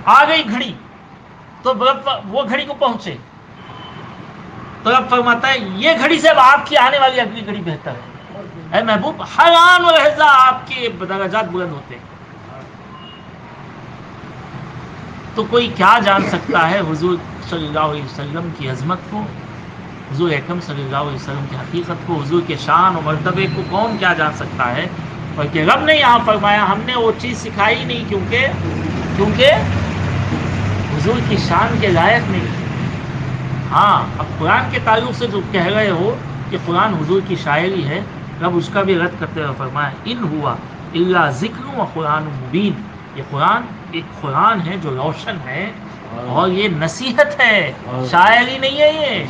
آ گئی گھڑی تو وہ گھڑی کو پہنچے تو رب فرماتا ہے یہ گھڑی سے اب آپ کی آنے والی اگلی گھڑی بہتر ہے۔ اے محبوب ہر آن و لحظہ آپ کے درجات بلند ہوتے ہیں۔ تو کوئی کیا جان سکتا ہے حضور صلی اللہ علیہ وسلم کی عظمت کو، حضور اکرم صلی اللہ علیہ وسلم کی حقیقت کو، حضور کے شان و مرتبے کو کون کیا جان سکتا ہے؟ بلکہ رب نے یہاں فرمایا ہم نے وہ چیز سکھائی نہیں کیونکہ حضور کی شان کے لائق نہیں۔ ہاں اب قرآن کے تعلق سے جو کہہ رہے ہو کہ قرآن حضور کی شاعری ہے، رب اس کا بھی رد کرتے ہوئے فرمایا ان ہوا الا ذکر و قرآن مبین، یہ قرآن ایک قرآن ہے جو روشن ہے اور یہ نصیحت ہے، شاعری نہیں ہے۔ یہ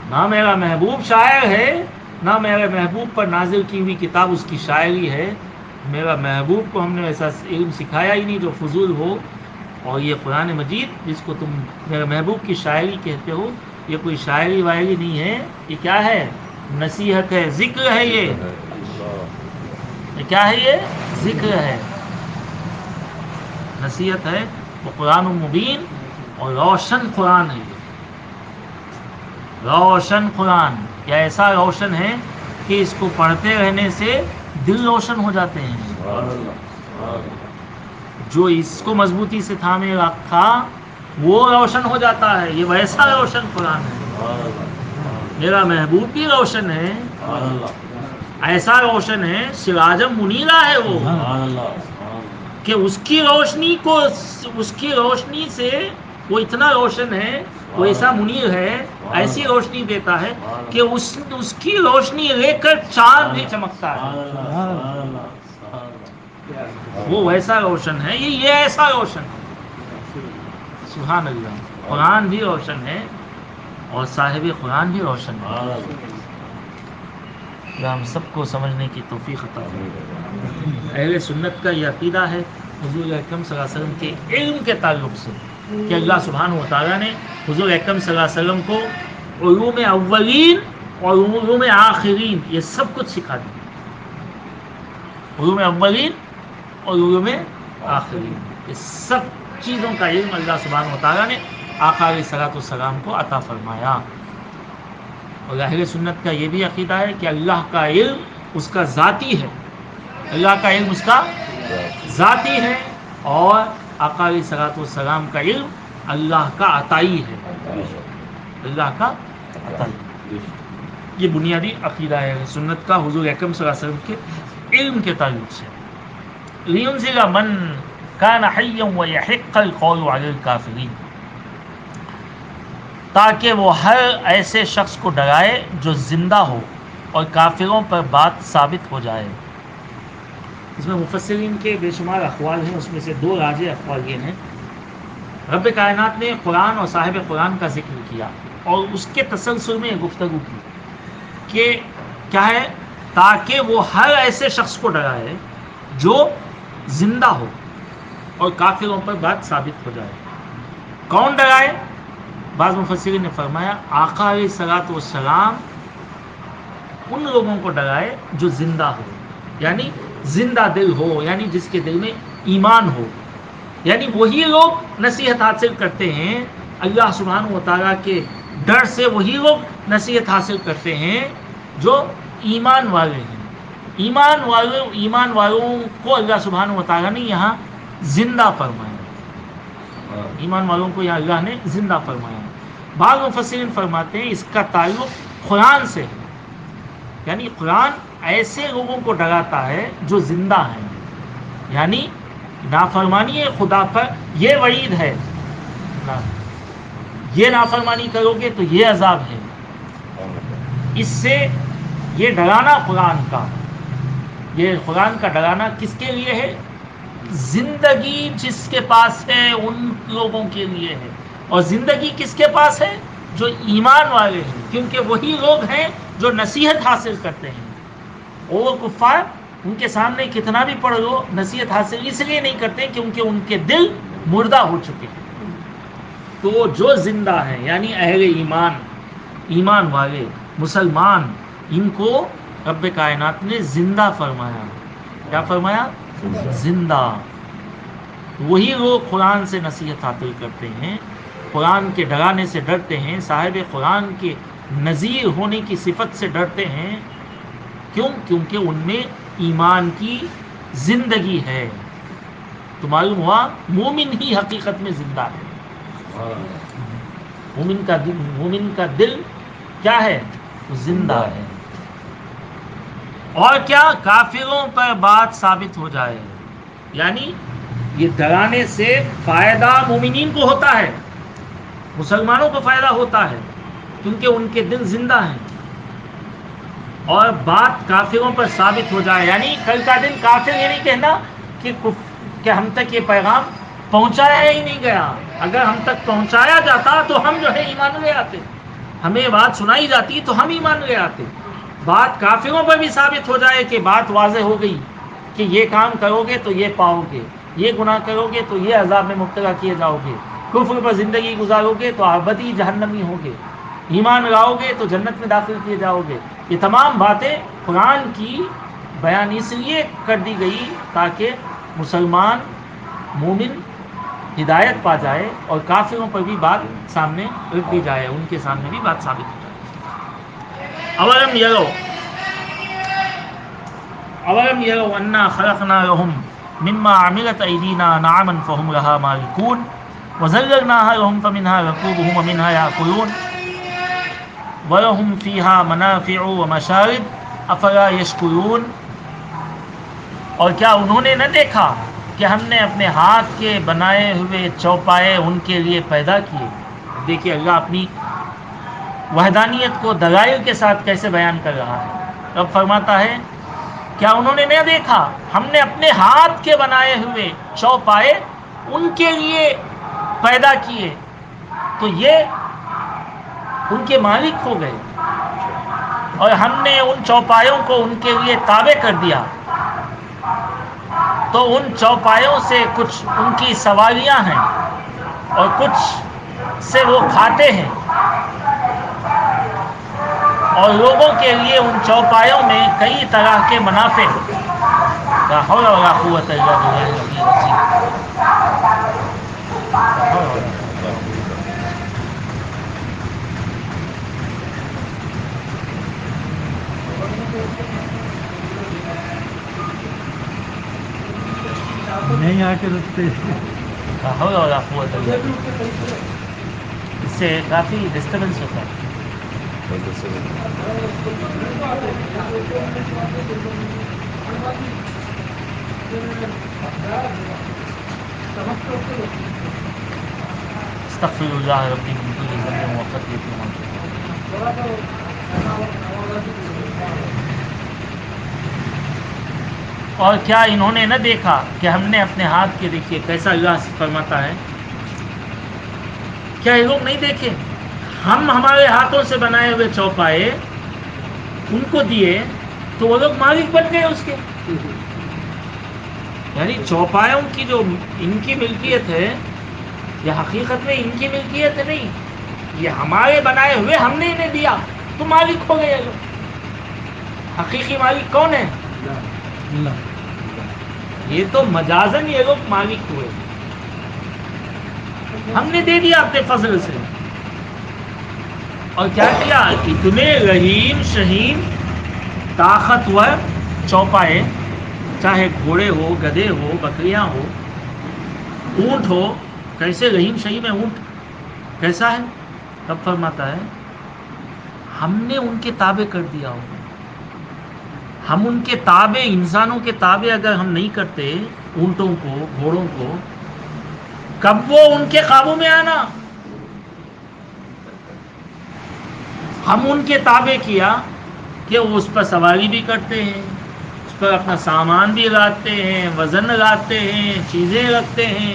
نہ میرا محبوب شاعر ہے، نہ میرے محبوب پر نازل کی ہوئی کتاب اس کی شاعری ہے۔ میرا محبوب کو ہم نے ایسا علم سکھایا ہی نہیں جو فضول ہو، اور یہ قرآن مجید جس کو تم میرے محبوب کی شاعری کہتے ہو، یہ کوئی شاعری وائری نہیں ہے، یہ کیا ہے؟ نصیحت ہے، ذکر ہے۔ یہ کیا ہے؟ یہ ذکر ہے، نصیحت ہے، وہ قرآن مبین اور روشن قرآن ہے۔ یہ روشن قرآن کیا ایسا روشن ہے کہ اس کو پڑھتے رہنے سے دل روشن ہو جاتے ہیں۔ جو اس کو مضبوطی سے تھامے رکھا وہ روشن ہو جاتا ہے۔ یہ ویسا روشن قرآن ہے، میرا محبوب بھی روشن ہے، ایسا روشن ہے، سراجم منیرہ ہے وہ، کہ اس کی روشنی سے وہ اتنا روشن ہے، وہ ایسا منیر ہے، ایسی روشنی دیتا ہے کہ اس کی روشنی لے کر چاند بھی چمکتا ہے۔ وہ ویسا روشن ہے، یہ ایسا روشن ہے۔ سبحان اللہ، قرآن بھی روشن ہے اور صاحب قرآن بھی روشن ہے. اللہ ہم سب کو سمجھنے کی توفیق عطا فرمائے. اہل سنت کا یہ عقیدہ ہے حضور اکرم صلی اللہ علیہ وسلم کے علم کے تعلق سے کہ اللہ سبحانہ و تعالیٰ نے حضور اکرم صلی اللہ علیہ وسلم کو علوم اولین اور علوم آخرین یہ سب کچھ سکھا دیا. علوم اولین اور علوم آخرین یہ سب چیزوں کا علم اللہ سبحانہ و تعالیٰ نے آقا علیہ الصلوۃ والسلام کو عطا فرمایا. اور اہل سنت کا یہ بھی عقیدہ ہے کہ اللہ کا علم اس کا ذاتی ہے، اللہ کا علم اس کا ذاتی ہے، اور آقا علیہ الصلوۃ والسلام کا علم اللہ کا عطائی ہے، اللہ کا عطائی. یہ بنیادی عقیدہ ہے اہل سنت کا حضور اکرم صلی اللہ علیہ وسلم کے علم کے تعلق سے. لِيُنذِرَ مَن كَانَ حَيًّا وَيَحِقَّ الْقَوْلُ عَلَى الْكَافِرِينَ، تاکہ وہ ہر ایسے شخص کو ڈرائے جو زندہ ہو اور کافروں پر بات ثابت ہو جائے. اس میں مفسرین کے بے شمار اقوال ہیں، اس میں سے دو راجح اقوال یہ ہیں. رب کائنات نے قرآن اور صاحب قرآن کا ذکر کیا اور اس کے تسلسل میں گفتگو کی کہ کیا ہے، تاکہ وہ ہر ایسے شخص کو ڈرائے جو زندہ ہو اور کافروں پر بات ثابت ہو جائے. کون ڈرائے؟ بعض مفسرین نے فرمایا آقا علیہ الصلوۃ والسلام ان لوگوں کو ڈرائے جو زندہ ہو، یعنی زندہ دل ہو، یعنی جس کے دل میں ایمان ہو. یعنی وہی لوگ نصیحت حاصل کرتے ہیں اللہ سبحانہ و تعالیٰ کے ڈر سے، وہی لوگ نصیحت حاصل کرتے ہیں جو ایمان والے ہیں. ایمان والوں کو اللہ سبحانہ و تعالیٰ نے یہاں زندہ فرمایا، ایمان والوں کو یہاں اللہ نے زندہ فرمایا. بعض مفسرین فرماتے ہیں اس کا تعلق قرآن سے ہے، یعنی قرآن ایسے لوگوں کو ڈراتا ہے جو زندہ ہیں، یعنی نافرمانی خدا پر یہ وعید ہے، یہ نافرمانی کرو گے تو یہ عذاب ہے. اس سے یہ ڈرانا قرآن کا ڈرانا کس کے لیے ہے؟ زندگی جس کے پاس ہے ان لوگوں کے لیے ہے. اور زندگی کس کے پاس ہے؟ جو ایمان والے ہیں، کیونکہ وہی لوگ ہیں جو نصیحت حاصل کرتے ہیں. اور کفار ان کے سامنے کتنا بھی پڑھ لو نصیحت حاصل اس لیے نہیں کرتے کیونکہ ان کے دل مردہ ہو چکے ہیں. تو جو زندہ ہیں یعنی اہل ایمان والے مسلمان، ان کو رب کائنات نے زندہ فرمایا. کیا فرمایا؟ زندہ. وہی لوگ قرآن سے نصیحت حاصل کرتے ہیں، قرآن کے ڈرانے سے ڈرتے ہیں، صاحب قرآن کے نذیر ہونے کی صفت سے ڈرتے ہیں. کیوں؟ کیونکہ ان میں ایمان کی زندگی ہے. تو معلوم ہوا مومن ہی حقیقت میں زندہ ہے. مومن کا دل کیا ہے؟ زندہ ہے. اور کیا؟ کافروں پر بات ثابت ہو جائے. یعنی یہ ڈرانے سے فائدہ مومنین کو ہوتا ہے، مسلمانوں کو فائدہ ہوتا ہے کیونکہ ان کے دل زندہ ہیں. اور بات کافروں پر ثابت ہو جائے، یعنی کل کا دن کافر یہ نہیں کہنا کہ ہم تک یہ پیغام پہنچایا ہی نہیں گیا. اگر ہم تک پہنچایا جاتا تو ہم جو ہے ایمان لے آتے، ہمیں بات سنائی جاتی تو ہم ایمان لے آتے. بات کافروں پر بھی ثابت ہو جائے کہ بات واضح ہو گئی کہ یہ کام کرو گے تو یہ پاؤ گے، یہ گناہ کرو گے تو یہ عذاب میں مبتلا کیے جاؤ گے، کفر پر زندگی گزارو گے تو ابدی جہنمی ہوگے، ایمان لاؤ گے تو جنت میں داخل کیے جاؤ گے. یہ تمام باتیں قرآن کی بیان اس لیے کر دی گئی تاکہ مسلمان مومن ہدایت پا جائے اور کافروں پر بھی بات سامنے رکھ دی جائے، ان کے سامنے بھی بات ثابت ہو جائے. اولم یروا انا خلقنا لهم مما عملت ایدینا انعاما فهم لها مالکون وذللناها لهم فمنها ركوبهم ومنها يأكلون وَلَهُمْ فِيهَا مَنَافِعُ وَمَشَارِبُ أَفَلَا يَشْكُرُونَ. اور کیا انہوں نے نہ دیکھا کہ ہم نے اپنے ہاتھ کے بنائے ہوئے چوپائے ان کے لیے پیدا کیے. دیکھیے اللہ اپنی وحدانیت کو دلائل کے ساتھ کیسے بیان کر رہا ہے. اب فرماتا ہے کیا انہوں نے نہ دیکھا ہم نے اپنے ہاتھ کے بنائے ہوئے چوپائے ان کے لیے پیدا کیے تو یہ ان کے مالک ہو گئے، اور ہم نے ان چوپایوں کو ان کے لیے تابع کر دیا، تو ان چوپایوں سے کچھ ان کی سواریاں ہیں اور کچھ سے وہ کھاتے ہیں، اور لوگوں کے لیے ان چوپایوں میں کئی طرح کے منافع ہیں۔ لا حول ولا قوت الا باللہ العلی العظیم۔ لا حول ولا نہیں آ کے رکھتے لا حول ولا قوت الا باللہ۔ اس سے کافی ڈسٹربنس ہوتا ہے۔ استغفر اللہ ربی من کل ذنب وخطیئۃ وما اور کیا انہوں نے نہ دیکھا کہ ہم نے اپنے ہاتھ کے، دیکھیے کیسا اللہ فرماتا ہے، کیا یہ لوگ نہیں دیکھے ہم ہمارے ہاتھوں سے بنائے ہوئے چوپائے ان کو دیے تو وہ لوگ مالک بن گئے اس کے۔ یعنی چوپایوں کی جو ان کی ملکیت ہے، یہ حقیقت میں ان کی ملکیت نہیں، یہ ہمارے بنائے ہوئے ہم نے انہیں دیا تو مالک ہو گئے یہ لوگ۔ حقیقی مالک کون ہے؟ اللہ۔ یہ تو مجازن یہ لوگ مالک ہوئے، ہم نے دے دیا اپنے فضل سے۔ اور کیا کیا؟ اتنے رحیم شہیم طاقتور چوپائے، چاہے گھوڑے ہو، گدھے ہو، بکریاں ہو، اونٹ ہو، کیسے رحیم شہیم ہے اونٹ، کیسا ہے؟ تب فرماتا ہے ہم نے ان کے تابع کر دیا ہو۔ ہم ان کے تابع، انسانوں کے تابع اگر ہم نہیں کرتے اونٹوں کو، گھوڑوں کو، کب وہ ان کے قابو میں آنا؟ ہم ان کے تابع کیا کہ وہ اس پر سواری بھی کرتے ہیں، اس پر اپنا سامان بھی لاتے ہیں، وزن لاتے ہیں، چیزیں رکھتے ہیں،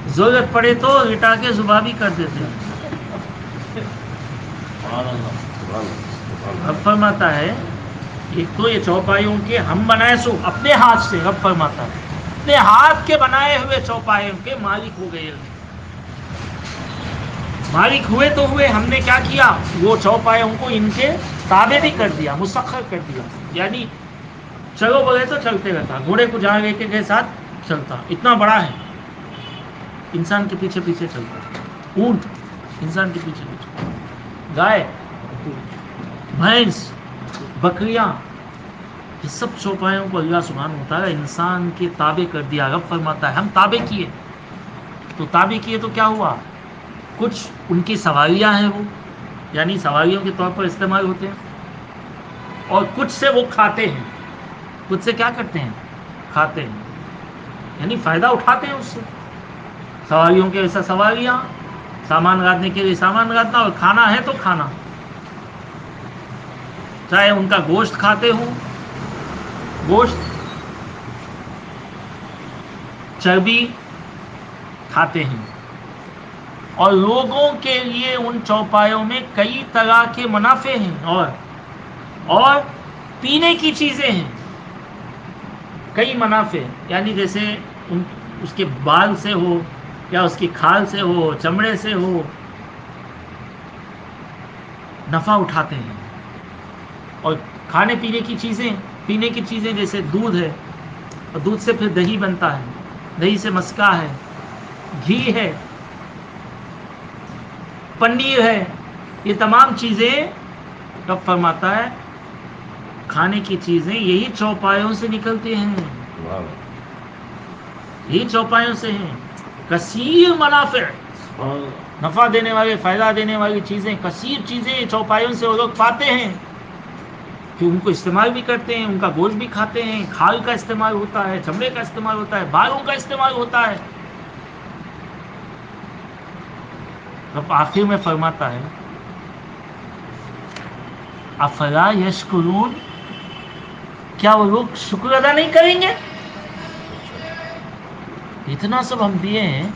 ضرورت پڑے تو لٹا کے ذبح بھی کر دیتے ہیں۔ رب فرماتا ہے ایک تو یہ چوپایوں کے ہم بنائے سو اپنے ہاتھ سے، رب فرماتا ہے اپنے ہاتھ کے بنائے ہوئے چوپایوں کے مالک ہو گئے۔ مالک ہوئے تو ہوئے، ہم نے کیا کیا؟ وہ چوپایوں کو ان کے تابع بھی کر دیا، مسخر کر دیا۔ یعنی چلو بولے تو چلتے رہتا، گھوڑے کو جہاں لے کے ساتھ چلتا، اتنا بڑا ہے، انسان کے پیچھے پیچھے چلتا، اونٹ انسان کے پیچھے پیچھے، گائے، بھینس، بکریاں، یہ سب چوپایوں کو اللہ سبحانہ و تعالیٰ انسان کے تابع کر دیا۔ رب فرماتا ہے ہم تابع کیے، تو تابع کیے تو کیا ہوا؟ کچھ ان کی سواریاں ہیں، وہ یعنی سواریوں کے طور پر استعمال ہوتے ہیں، اور کچھ سے وہ کھاتے ہیں۔ کچھ سے کیا کرتے ہیں؟ کھاتے ہیں، یعنی فائدہ اٹھاتے ہیں اس سے۔ سواریوں کے ایسا سواریاں، سامان لادنے کے لیے سامان لادنا، اور کھانا ہے تو کھانا، چاہے ان کا گوشت کھاتے ہوں، گوشت، چربی کھاتے ہیں۔ اور لوگوں کے لیے ان چوپایوں میں کئی طرح کے منافع ہیں، اور پینے کی چیزیں ہیں، کئی منافع، یعنی جیسے اس کے بال سے ہو، یا اس کی کھال سے ہو، چمڑے سے ہو، نفع اٹھاتے ہیں۔ اور کھانے پینے کی چیزیں جیسے دودھ ہے، اور دودھ سے پھر دہی بنتا ہے، دہی سے مسکا ہے، گھی ہے، پنیر ہے، یہ تمام چیزیں رب فرماتا ہے کھانے کی چیزیں یہی چوپایوں سے نکلتے ہیں، یہی چوپایوں سے ہیں۔ کثیر منافع، نفع دینے والے، فائدہ دینے والی چیزیں، کثیر چیزیں چوپایوں سے وہ لوگ پاتے ہیں، کہ ان کو استعمال بھی کرتے ہیں، ان کا گوشت بھی کھاتے ہیں، کھال کا استعمال ہوتا ہے، چمڑے کا استعمال ہوتا ہے، بالوں کا استعمال ہوتا ہے۔ اب آخر میں فرماتا ہے افلا یشکرون، کیا وہ لوگ شکر ادا نہیں کریں گے؟ اتنا سب ہم دیے ہیں،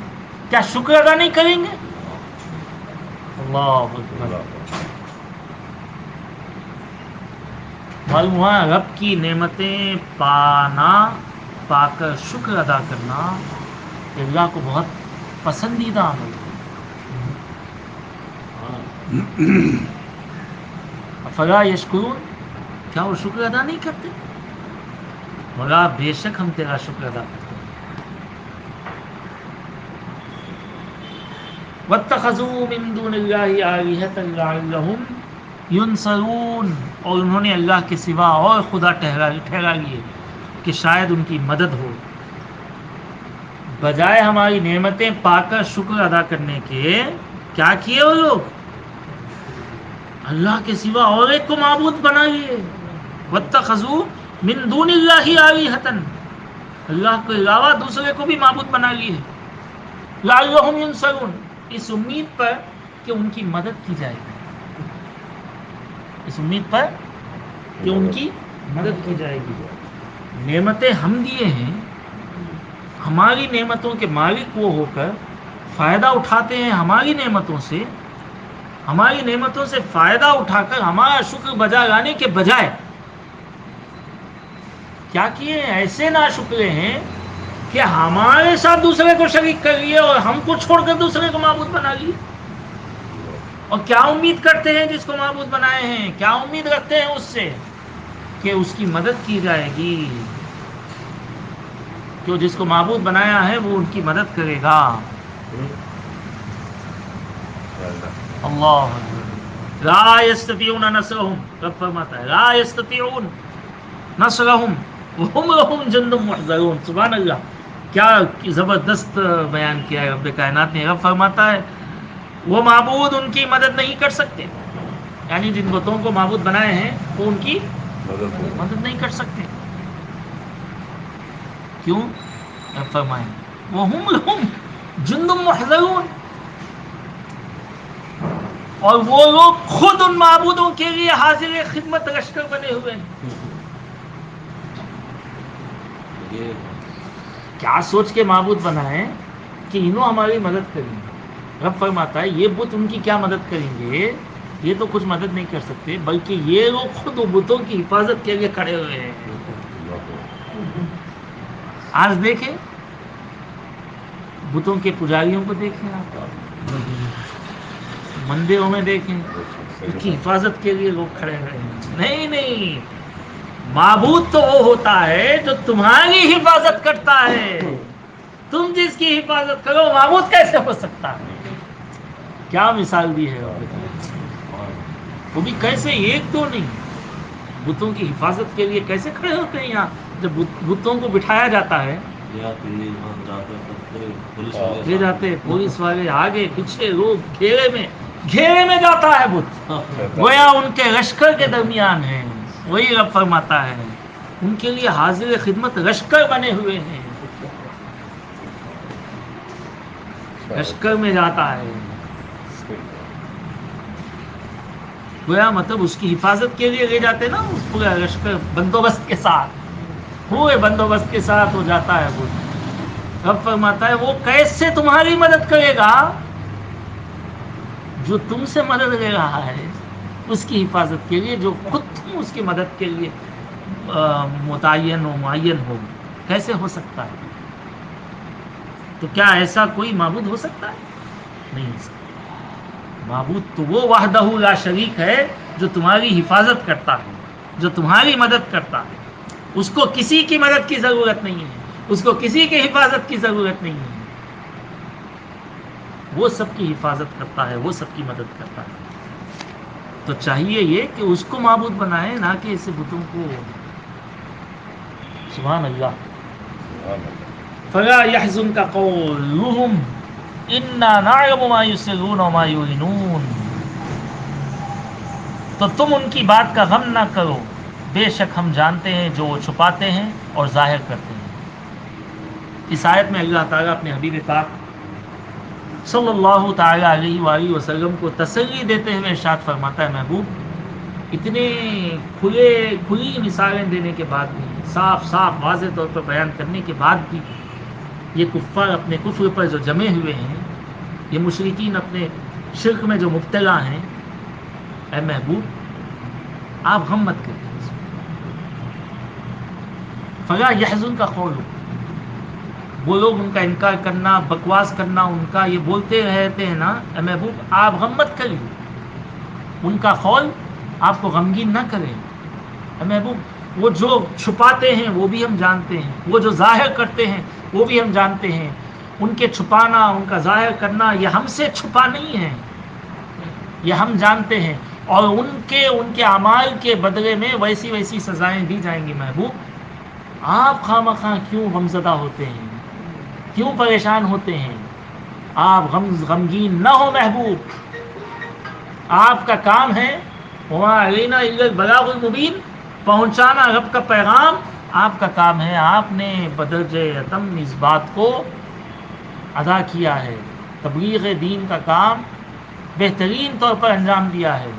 کیا شکر ادا نہیں کریں گے؟ اللہ اکبر. معلوم ہوا رب کی نعمتیں پا کر شکر ادا کرنا یہ اللہ کو بہت پسندیدہ عمل ہے. افلا یشکرون، کیا وہ شکر ادا نہیں کرتے؟ مولا بے شک ہم تیرا شکر ادا کرتے ہیں. وَاتَّخَذُوا مِن دُونِ اللَّهِ آلِهَةً لَعَلَّهُمْ يُنصَرُونَ، اور انہوں نے اللہ کے سوا اور خدا ٹھہرا لیے کہ شاید ان کی مدد ہو. بجائے ہماری نعمتیں پا کر شکر ادا کرنے کے کیا کیے وہ لوگ؟ اللہ کے سوا اور ایک کو معبود بنا لیے. وَاتَّخَذُوا مِن دُونِ اللَّهِ آلِهَةً، اللہ کے علاوہ دوسرے کو بھی معبود بنا لیے. لَعَلَّهُمْ يُنصَرُونَ، اس امید پر کہ ان کی مدد کی جائے گی. اس امید پر کہ ان کی مدد کی جائے گی. نعمتیں ہم دیے ہیں، ہماری نعمتوں کے مالک وہ ہو کر فائدہ اٹھاتے ہیں ہماری نعمتوں سے. ہماری نعمتوں سے فائدہ اٹھا کر ہمارا شکر بجا لانے کے بجائے کیا کیے ہیں؟ ایسے ناشکرے ہیں کہ ہمارے ساتھ دوسرے کو شریک کر لیے اور ہم کو چھوڑ کر دوسرے کو معبود بنا لیے. اور کیا امید کرتے ہیں جس کو معبود بنائے ہیں؟ کیا امید رکھتے ہیں اس سے؟ کہ اس کی مدد کی جائے گی، جو جس کو معبود بنایا ہے وہ ان کی مدد کرے گا. اللہ لا یستطیعون نصرہم، رب فرماتا ہے لا یستطیعون نصرہم وہم لہم جند محضرون. سبحان اللہ، کیا زبردست بیان کیا ہے رب کائنات نے. رب فرماتا ہے وہ معبود ان کی مدد نہیں کر سکتے، یعنی جن بتوں کو معبود بنائے ہیں وہ ان کی مدد نہیں کر سکتے. کیوں؟ رب فرمائیں وہم لہم جند محضرون، اور وہ لوگ خود ان معبودوں کے لیے حاضر خدمت لشکر بنے ہوئے ہیں. کیا سوچ کے معبود بنائیں کہ انہوں ہماری مدد کریں گے. رب فرماتا ہے یہ بت ان کی کیا مدد کریں گے؟ یہ تو کچھ مدد نہیں کر سکتے، بلکہ یہ لوگ خود بتوں کی حفاظت کے لیے کھڑے ہوئے ہیں. آج دیکھیں بتوں کے پجاریوں کو، دیکھیں آپ مندروں میں دیکھیں، ان کی حفاظت کے لیے لوگ کھڑے ہوئے ہیں. نہیں، معبود تو وہ ہوتا ہے جو تمہاری حفاظت کرتا ہے. تم جس کی حفاظت کرو معبود کیسے ہو سکتا ہے؟ کیا مثال دی ہے وہ بھی کیسے، ایک دو نہیں، بتوں کی حفاظت کے لیے کیسے کھڑے ہوتے ہیں. یہاں جب بتوں کو بٹھایا جاتا ہے لے جاتے پولیس والے آگے پیچھے، لوگ گھیرے میں جاتا ہے بت، گویا ان کے لشکر کے درمیان ہے. وہی رب فرماتا ہے ان کے لیے حاضر خدمت لشکر بنے ہوئے ہیں. لشکر میں جاتا ہے، گویا مطلب اس کی حفاظت کے لیے لے جاتے نا، اس پورا لشکر بندوبست کے ساتھ، پورے بندوبست کے ساتھ ہو جاتا ہے وہ. رب فرماتا ہے وہ کیسے تمہاری مدد کرے گا؟ جو تم سے مدد لے رہا ہے اس کی حفاظت کے لیے، جو خود تم اس کی مدد کے لیے متعین و معین ہو، کیسے ہو سکتا ہے؟ تو کیا ایسا کوئی معبود ہو سکتا ہے؟ نہیں ہو سکتا. معبود تو وہ وحدہ لا شریک ہے جو تمہاری حفاظت کرتا ہے، جو تمہاری مدد کرتا ہے. اس کو کسی کی مدد کی ضرورت نہیں ہے، اس کو کسی کی حفاظت کی ضرورت نہیں ہے. وہ سب کی حفاظت کرتا ہے، وہ سب کی مدد کرتا ہے. تو چاہیے یہ کہ اس کو معبود بنائے، نہ کہ ایسے بتوں کو. سبحان اللہ. فلا يحزنك قولهم انا نعلم ما يسرون وما يعلنون، تو تم ان کی بات کا غم نہ کرو، بے شک ہم جانتے ہیں جو وہ چھپاتے ہیں اور ظاہر کرتے ہیں. اس آیت میں اللہ تعالیٰ اپنے حبیب پاک صلی اللہ تعالیٰ علیہ وآلہ وسلم کو تسلی دیتے ہوئے ارشاد فرماتا ہے محبوب، اتنے کھلی مثالیں دینے کے بعد بھی، صاف واضح طور پر بیان کرنے کے بعد بھی یہ کفار اپنے کفر پر جو جمے ہوئے ہیں، یہ مشرکین اپنے شرک میں جو مبتلا ہیں، اے محبوب آپ غم مت کریے. فلا یحزن کا قول، وہ لوگ ان کا انکار کرنا، بکواس کرنا ان کا، یہ بولتے رہتے ہیں نا، اے محبوب آپ غم مت کریے، ان کا قول آپ کو غمگین نہ کرے. اے محبوب وہ جو چھپاتے ہیں وہ بھی ہم جانتے ہیں، وہ جو ظاہر کرتے ہیں وہ بھی ہم جانتے ہیں. ان کے چھپانا، ان کا ظاہر کرنا یہ ہم سے چھپا نہیں ہے، یہ ہم جانتے ہیں، اور ان کے اعمال کے بدلے میں ویسی ویسی سزائیں دی جائیں گی. محبوب آپ خواہ کیوں غمزدہ ہوتے ہیں، کیوں پریشان ہوتے ہیں؟ آپ غمگین نہ ہو محبوب. آپ کا کام ہے وَمَا عَلَيْنَا إِلَّا الْبَلَاغُ الْمُبِينُ، پہنچانا رب کا پیغام آپ کا کام ہے. آپ نے بدرجہ اتم اس بات کو ادا کیا ہے، تبلیغ دین کا کام بہترین طور پر انجام دیا ہے.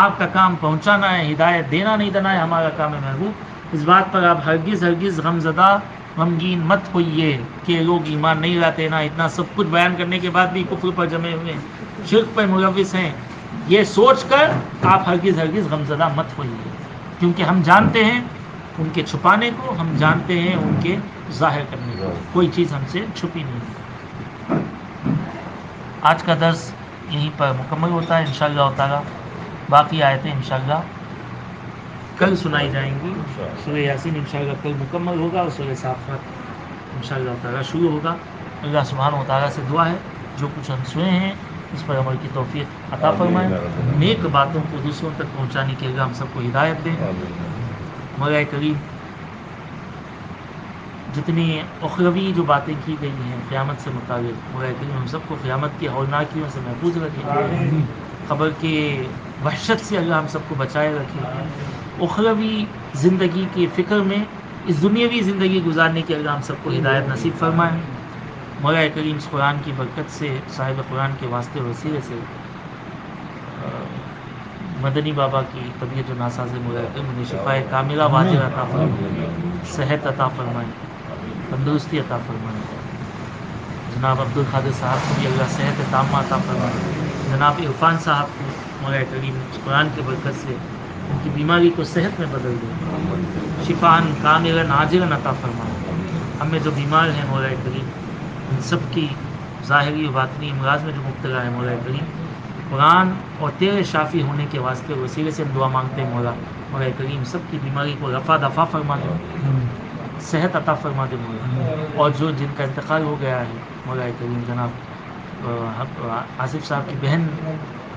آپ کا کام پہنچانا ہے، ہدایت دینا نہیں دینا ہے ہمارا کام ہے. محبوب اس بات پر آپ ہرگز غم زدہ غمگین مت ہوئیے کہ لوگ ایمان نہیں لاتے نا، اتنا سب کچھ بیان کرنے کے بعد بھی کفر پر جمے ہوئے ہیں، شرک پر ملوث ہیں. یہ سوچ کر آپ ہرگز غم زدہ مت ہوئیے، کیونکہ ہم جانتے ہیں ان کے چھپانے کو، ہم جانتے ہیں ان کے ظاہر کرنے کو، کوئی چیز ہم سے چھپی نہیں. آج کا درس یہیں پر مکمل ہوتا ہے انشاءاللہ تعالی. باقی آیتیں انشاءاللہ کل سنائی جائیں گی. سورہ یاسین انشاءاللہ کل مکمل ہوگا اور سورہ صافات انشاءاللہ تعالی شروع ہوگا. اللہ سبحانہ و تعالیٰ سے دعا ہے جو کچھ ہم سنے ہیں اس پر عمل کی توفیق عطا فرمائیں، نیک باتوں کو دوسروں تک پہنچانے کے لیے ہم سب کو ہدایت دیں. مولا کریم جتنی اخروی جو باتیں کی گئی ہیں قیامت سے متعلق، مولا کریم ہم سب کو قیامت کی ہولناکیوں سے محفوظ رکھیں، خبر کے وحشت سے اللہ ہم سب کو بچائے رکھیں. اخروی زندگی کی فکر میں اس دنیاوی زندگی گزارنے کی اللہ ہم سب کو ہدایت نصیب فرمائیں. مولا کریم اس قرآن کی برکت سے، صاحب قرآن کے واسطے وسیلے سے مدنی بابا کی طبیعت جو ناساز ہے، مولا کریم انہیں شفا کاملہ واجر عطا فرمائیں، صحت عطا فرمائیں، تندرستی عطا فرمائیں. جناب عبد القادر صاحب کو بھی اللہ صحت تامہ عطا فرمائیں. جناب عرفان صاحب کو مولا کریم قرآن کی برکت سے ان کی بیماری کو صحت میں بدل دیں، شفاءً کاملاً عاجلاً عطا فرمائیں. ہم میں جو بیمار ہیں مولا کریم ان سب کی ظاہری و باطنی امراض میں جو مبتلا ہے مولا کریم، قرآن اور تیرے شافی ہونے کے واسطے وسیلے سے ہم دعا مانگتے ہیں مولا کریم سب کی بیماری کو رفع دفع فرما دیں، صحت عطا فرما دے مولا. اور جو جن کا انتقال ہو گیا ہے مولا کریم، جناب آصف صاحب کی بہن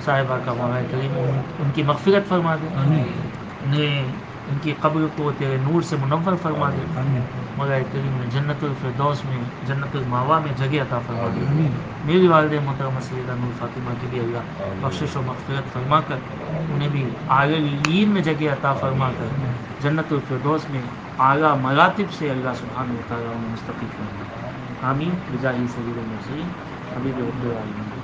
صاحبہ کا مولا کریم ان کی مغفرت فرما دے، انہیں ان کی قبر کو تیرے نور سے منور فرما دے. مولا کریم نے جنت الفردوس میں، جنت الماوا میں جگہ عطا فرما دے. میری والدہ محترمہ سیدہ نور فاطمہ کی بھی اللہ بخشش و مغفرت فرما کر انہیں بھی اعلیٰ العین میں جگہ عطا فرما کر جنت الفردوس میں اعلیٰ مراتب سے اللہ سبحانہ و تعالیٰ انہیں مستقل فرما. آمین بجاہ سید المرسلین حبیب رب العالمین.